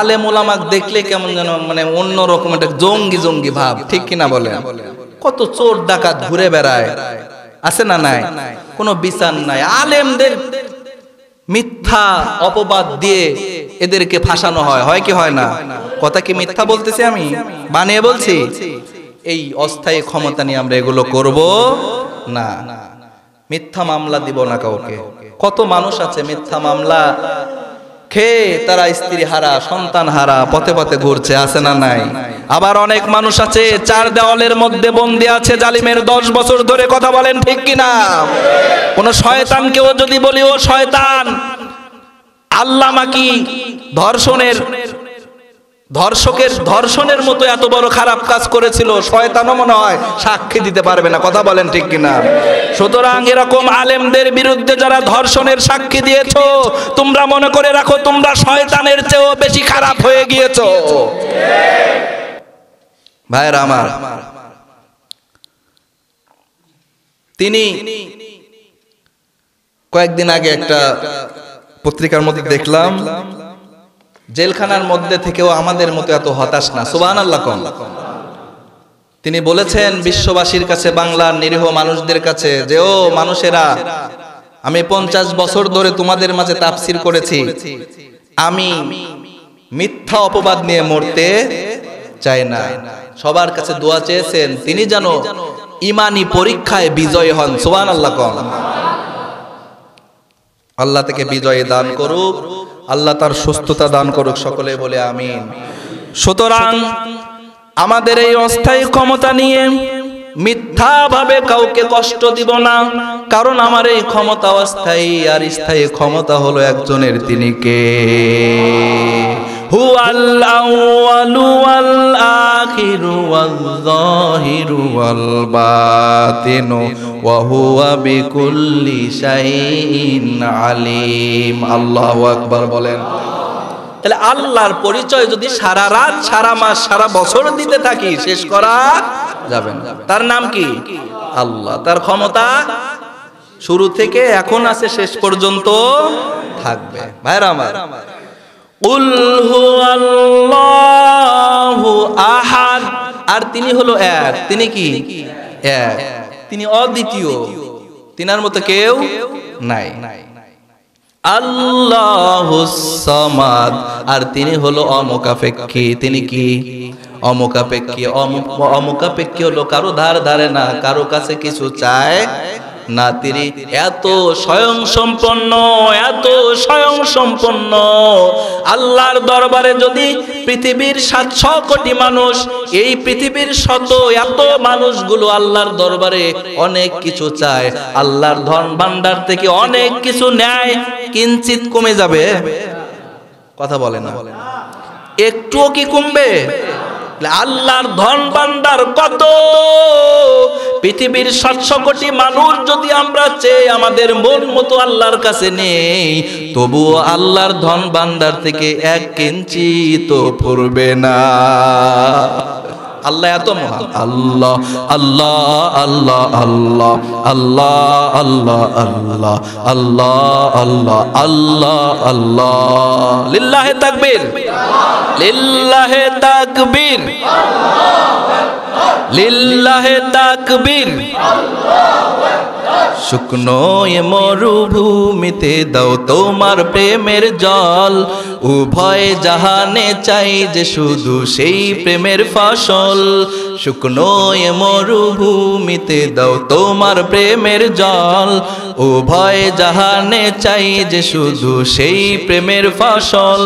আলেম ওলামাক দেখলে কেমন যেন মানে অন্যরকম একটা জঙ্গি জঙ্গি ভাব, ঠিক কিনা বলেন? কত চোর ডাকাত ঘুরে বেড়ায়, আছে না নাই? কোনো বিচার নাই। আলেমদের মিথ্যা অপবাদ দিয়ে এদেরকে ফাঁসানো হয়, হয় কি হয় না? কথা কি মিথ্যা বলতেছি, আমি বানিয়ে বলছি? এই অস্থায়ী ক্ষমতা নিয়ে আমরা এগুলো করব না। মিথ্যা মামলা দিব না কাউকে। কত মানুষ আছে মিথ্যা মামলা খেয়ে তারা স্ত্রী হারা, সন্তান হারা, পথে পথে ঘুরছে, আছে না নাই? আবার অনেক মানুষ আছে চার দেওয়ালের মধ্যে বন্দী আছে জালিমের 10 বছর ধরে, কথা বলেন ঠিক কিনা? কোন শয়তানকেও যদি বলি ও শয়তান, আল্লামা কি ধর্ষণের মতো এত বড় খারাপ কাজ করেছিল, শয়তানও মনে হয় সাক্ষী দিতে পারবে না, কথা বলেন ঠিক কিনা? সুতরাং এরকম আলেমদের বিরুদ্ধে যারা ধর্ষণের সাক্ষী দিয়েছো, তোমরা মনে করে রাখো তোমরা শয়তানের চেয়েও বেশি খারাপ হয়ে গিয়েছো। ভাইরা আমার, তিনি কয়েকদিন আগে একটা পত্রিকার মধ্যে দেখলাম, জেলখানার মধ্যে থেকেও আমাদের মতো এত হতাশ না, সুবহানাল্লাহ। তিনি বলেছেন বিশ্ববাসীর কাছে, বাংলার নিরীহ মানুষদের কাছে, যে ও মানুষেরা, আমি 50 বছর ধরে তোমাদের মাঝে তাফসীর করেছি, আমি মিথ্যা অপবাদ নিয়ে মরতে চাই না। সবার কাছে দোয়া চেয়েছেন তিনি যেন ঈমানি পরীক্ষায় বিজয় হন, সুবহানাল্লাহ। আল্লাহ থেকে বিজয় দান করুক, আল্লাহ তার সুস্থতা দান করুক, সকলে বলে আমিন। সুতরাং আমাদের এই অস্থায়ী ক্ষমতা নিয়ে মিথ্যা ভাবে কাউকে কষ্ট দিব না, কারণ আমার এই ক্ষমতা অস্থায়ী, আর স্থায়ী ক্ষমতা হলো একজনের, তিনি কে? হুয়াল আউয়ালু ওয়াল আখিরু ওয়াল যাহিরু ওয়াল বাতিনু ওয়া হুয়া বিকুল্লি শাইইন আলিম। আল্লাহু আকবার বলেন। তাহলে আল্লাহর পরিচয় যদি সারা রাত, সারা মাস, সারা বছর দিতে থাকি, শেষ করা যাবে না। তার নাম কি? আল্লাহ। তার ক্ষমতা শুরু থেকে এখন আছে, শেষ পর্যন্ত থাকবে। ভাইরা আমার, কুল হুয়াল্লাহু আহাদ, আর তিনি হলো এক। তিনি কি? এক। তিনি অদ্বিতীয়, তিনার মতো কেউ নাই। আল্লাহুস সামাদ, আর তিনি হলো অমুখাপেক্ষী। তিনি কি? অমুখাপেক্ষী। অমুখাপেক্ষী হলো কারো ধার ধারে না, কারো কাছে কিছু চায় না। তিনি এত স্বয়ং সম্পন্ন, এত স্বয়ং সম্পন্ন। আল্লাহর দরবারে যদি পৃথিবীর 700 কোটি মানুষ, এই পৃথিবীর এত মানুষগুলো আল্লাহর দরবারে অনেক কিছু চায়, আল্লাহর ধন ভান্ডার থেকে অনেক কিছু নেয়, কিঞ্চিত কমে যাবে? কথা বলে না, একটুও কি কমবে? আল্লাহর ধন ভান্ডার কত! পৃথিবীর 700 কোটি মানুষ যদি আমরা চেয়ে আমাদের মন মতো আল্লাহর কাছে নেই, তবুও আল্লাহর ধন ভান্ডার থেকে 1 কিঞ্চিত পড়বে না। আল্লাহ এত মহান। আল্লাহ আল্লাহ আল্লাহ আল্লাহ আল্লাহ আল্লাহ আল্লাহ আল্লাহ আল্লাহ আল্লাহ আল্লাহ। লিল্লাহে তাকবীর, লিল্লাহে তাকবীর, লিল্লাহে তাকবীর। শুকনো এ মরুভূমিতে দাও তোমার প্রেমের জল, উভয় জাহানে চাই যে শুধু সেই প্রেমের ফসল। শুকনো এ মরুভূমিতে দাও তোমার প্রেমের জল, উভয় জাহানে চাই যে শুধু সেই প্রেমের ফসল।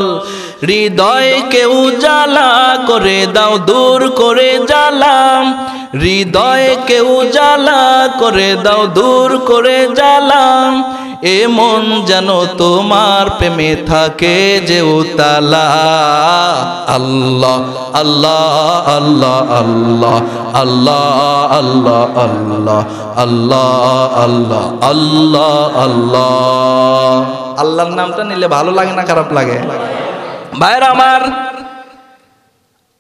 হৃদয়কে উজালা করে দাও, দূর করে জ্বালাম, হৃদয়কে উজালা করে দাও, দূর করে জ্বালাম। এ মন যেন তোমার প্রেমে থাকে যে উতালা। আল্লাহ আল্লাহ আল্লাহ আল্লাহ আল্লাহ আল্লাহ আল্লাহ আল্লাহ আল্লাহ আল্লাহ আল্লাহ। আল্লাহর নামটা নিলে ভালো লাগে না খারাপ লাগে? ভাইরা আমার,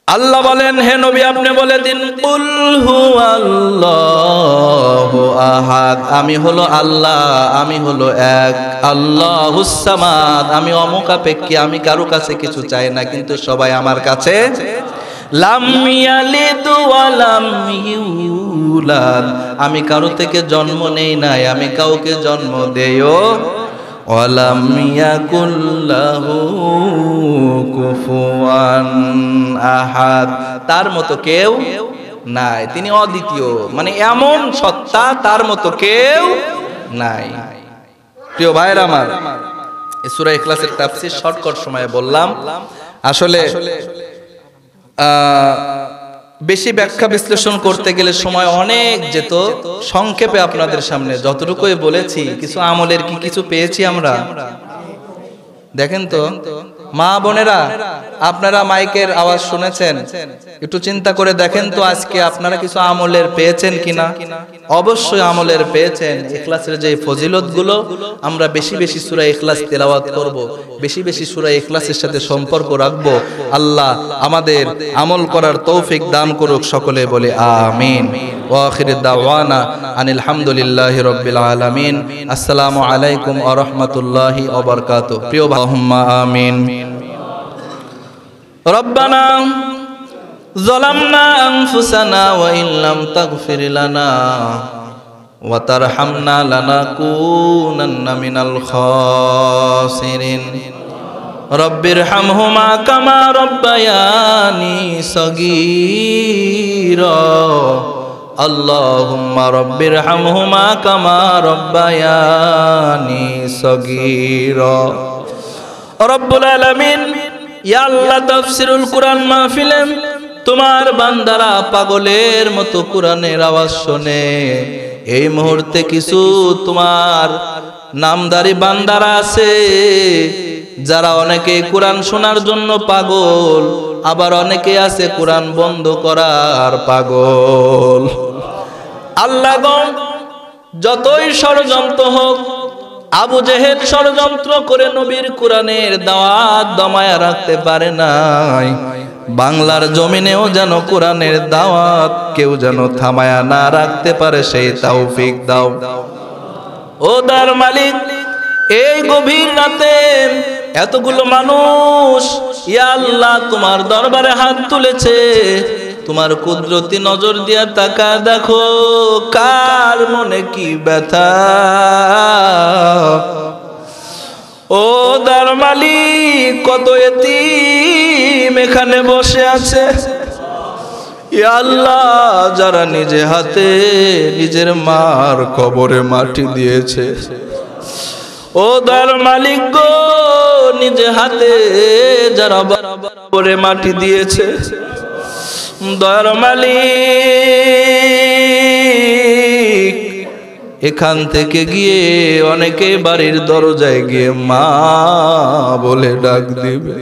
আল্লাহ বলেন, হে নবী আপনি বলে দিন, কুল হুয়াল্লাহু আহাদ, আমি হলো আল্লাহ, আমি হলো এক। আল্লাহুস সামাদ, আমি অমুখাপেক্ষী, আমি কারো কাছে কিছু চাই না, কিন্তু সবাই আমার কাছে। লাম ইয়ালিদ ওয়া লাম ইউলাদ, আমি কারো থেকে জন্ম নেই নাই, আমি কাউকে জন্ম দেইও। ওয়ালাম ইয়াকুল লাহু কুফুয়ান আহাদ, তার মতো কেউ নাই, তিনি অদ্বিতীয়, মানে এমন সত্তা তার মতো কেউ নাই। প্রিয় ভাইরা আমার, এই সূরা ইখলাসের তাফসীর শর্টকাট সময়ে বললাম। আসলে বেশি ব্যাখ্যা বিশ্লেষণ করতে গেলে সময় অনেক যেত। সংক্ষেপে আপনাদের সামনে যতটুকুই বলেছি, কিছু আমলের কি কিছু পেয়েছি আমরা? দেখেন তো মা বোনেরা, আপনারা মাইকের আওয়াজ শুনেছেন, একটু চিন্তা করে দেখেন তো আজকে আপনারা কিছু আমলের পেয়েছেন কিনা? অবশ্যই আমলের পেয়েছেন। ইখলাসের যে ফজিলত গুলো, আমরা বেশি বেশি সূরা ইখলাস তেলাওয়াত করব, বেশি বেশি সূরা ইখলাসের সাথে সম্পর্ক রাখব। আল্লাহ আমাদের আমল করার তৌফিক দান করুক, সকলে বলে আমিন। ওয়া আখিরু দাওয়ানা আনিল হামদুলিল্লাহি রাব্বিল আলামিন। আসসালামু আলাইকুম ওয়া রাহমাতুল্লাহি ওয়া বারাকাতুহু। প্রিয় আল্লাহুম্মা আমিন। রব্বানা যালামনা আনফুসানা ওয়া ইল্লাম তাগফির লানা ওয়া তারহামনা লানাকুনান্না মিনাল খাসিরিন। রব্বিরহামহুমা কামা রব্বায়ানি সগীরা। আল্লাহুম্মা রব্বিরহামহুমা কামা রব্বায়ানি সগীরা। রব্বুল আলামিন, ইয়া আল্লাহ, তাফসীরুল কুরআন মাহফিলে তোমার বান্দারা পাগলের মতো কুরআনের আওয়াজ শোনে। এই মুহূর্তে কিছু তোমার নামদারি বান্দারা আছে যারা অনেকে কুরআন শোনার জন্য পাগল, আবার অনেকে আছে কুরআন বন্ধ করার পাগল। আল্লাহ গো, যতই ষড়যন্ত্র হোক, আবু জেহেল ষড়যন্ত্র করে নবীর কুরআনের দাওয়াত দমায়া রাখতে পারে নাই। বাংলার জমিনেও যেন কুরআনের দাওয়াত কেউ যেন থামায়া না রাখতে পারে, সেই তৌফিক দাও। ও দার মালিক, এই গভীর রাতে এতগুলো মানুষ ইয়া আল্লাহ তোমার দরবারে হাত তুলেছে, তোমার কুদরতি নজর দিয়া তাকা দেখো কার মনে কি ব্যথা। ও দার মালিক, কত এতিম এখানে বসে আছে ইয়া আল্লাহ, যারা নিজে হাতে নিজের মার কবরে মাটি দিয়েছে। ও দার মালিক গো, নিজে হাতে যারা কবরে মাটি দিয়েছে, দয়ার মালিক, এখান থেকে গিয়ে অনেকে বাড়ির দরজায় গিয়ে মা বলে ডাক দিবে।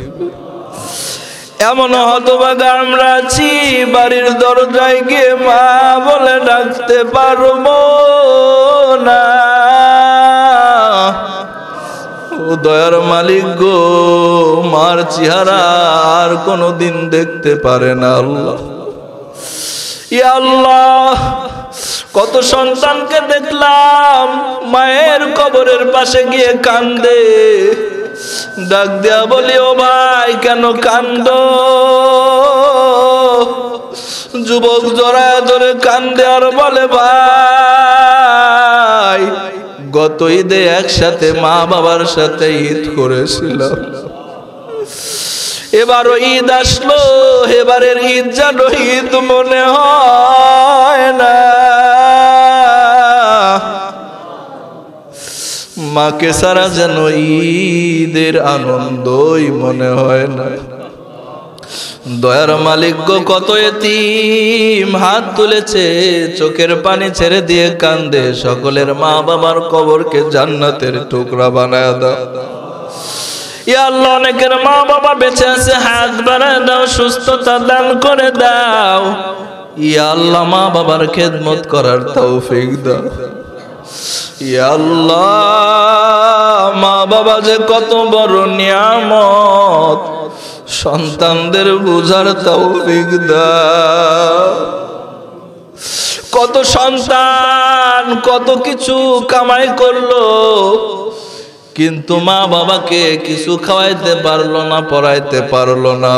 এমন হতভাগা আমরা আছি, বাড়ির দরজায় গিয়ে মা বলে ডাকতে পারবো না। ও দয়ার মালিক গো, মার চেহারা আর কোনদিন দেখতে পারে না আল্লাহ। ইয়া আল্লাহ, কত সন্তানকে দেখলাম মায়ের কবরের পাশে গিয়ে কান্দে, ডাক দেয়া বলি ও ভাই কেন কান্দো? যুবক জড়ায় ধরে কান্দে আর বলে ভাই গত ঈদে একসাথে মা বাবার সাথে ঈদ করেছিলাম, এবারও ঈদ আসলো, এবারের ঈদ যেন ঈদ মনে হয় না। মাকে সারা যেন ঈদের আনন্দই মনে হয় না। দয়ার মালিক গো, কত এতিম হাত তুলেছে, চোখের পানি ছেড়ে দিয়ে কান্দে, সকলের মা বাবার কবরকে জান্নাতের টুকরা বানায় দাও। ইয়া আল্লাহ, অনেকের মা বাবা বেঁচে আছে, হাত বাড়ায় দাও, সুস্থতা দান করে দাও। ইয়া আল্লাহ, মা বাবার খেদমত করার তৌফিক দাও। ইয়া আল্লাহ, মা বাবা যে কত বড় নিয়ামত, সন্তানদের বুঝার তৌফিক দাও। কত সন্তান কত কিছু কামাই করলো, কিন্তু মা বাবাকে কিছু খাওয়াইতে পারলো না, পড়াইতে পারলো না।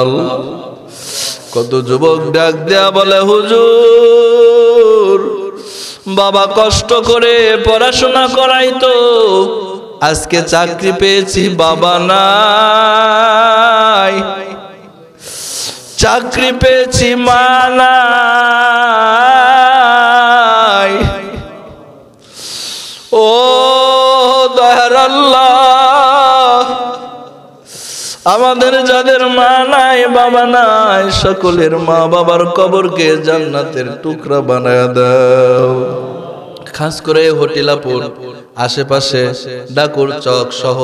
কত যুবক ডাক দেয়া বলে, হুজুর বাবা কষ্ট করে পড়াশোনা করাইতো, আজকে চাকরি পেয়েছি বাবা নাই, চাকরি পেয়েছি মা নাই। ও দয়ার আল্লাহ, আমাদের যাদের মা নাই বাবা নাই, সকলের মা বাবার কবরকে জান্নাতের টুকরা বানায় দাও। খাস করে হটিলাপুর আশেপাশে ডাকুর চক সহ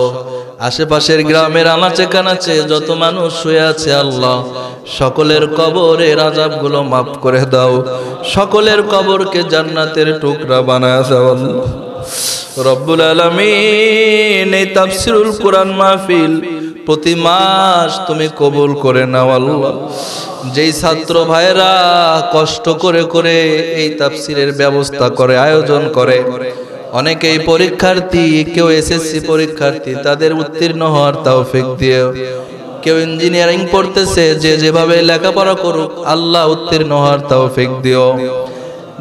আশেপাশের গ্রামের আনাচে কানাচে যত মানুষ শুয়ে আছে, আল্লাহ সকলের কবরের আযাবগুলো মাফ করে দাও, সকলের কবরকে জান্নাতের টুকরা বানায় দাও। রব্বুল আলামিন, এই তাফসীরুল কোরআন মাহফিল প্রতি মাস তুমি কবুল করে নাও আল্লাহ। যেই ছাত্র ভাইরা কষ্ট করে করে এই তাফসীরের ব্যবস্থা করে, আয়োজন করে, অনেকেই পরীক্ষার্থী, কেউ এসএসসি পরীক্ষার্থী, তাদের উত্তীর্ণ হওয়ার তৌফিক দিও। কেউ ইঞ্জিনিয়ারিং পড়তেছে, যে যেভাবে লেখাপড়া করুক আল্লাহ উত্তীর্ণ হওয়ার তৌফিক দিও।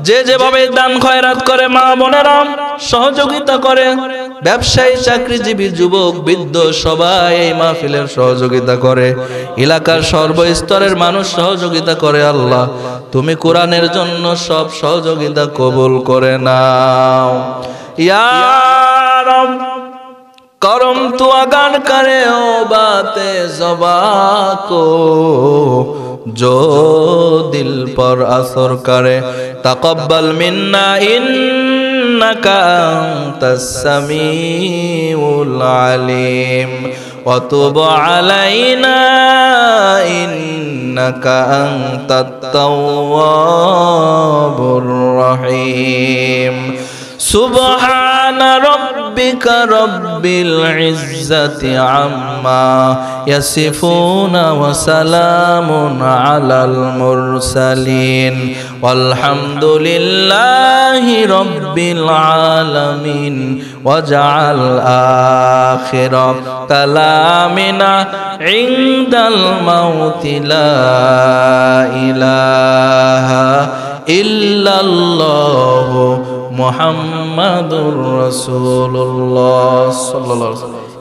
যে যেভাবে দান খয়রাত করে, মা বোনেরা সহযোগিতা করে, ব্যবসায়ী চাকরিজীবী যুবক বৃদ্ধ সবাই এই মাহফিলের সহযোগিতা করে, এলাকার সর্বস্তরের মানুষ সহযোগিতা করে। আল্লাহ তুমি কোরআনের জন্য সব সহযোগিতা কবুল করে নাও। ইয়া রব করম তু আগান করে ও বাতে ज़बा को, जो दिल पर असर करे, तक़ब्बल मिन्ना इन्नका अंतस समीउल अलीम, व तुब अलैना इन्नका अंतत तव्वाबुर रहीम। सुब्हान रब्बिका रब्बिल इज्जति अम्मा यसिफून व सलामुन अलल मुरसलीन वल्हम्दुलिल्लाहि रब्बिल आलमीन। वजअल आखिर कलामिना इंदल मौति ला इलाहा इल्लल्लाहु मुहम्मदुर रसूलुल्लाह सल्लल्लाहु अलैहि वसल्लम।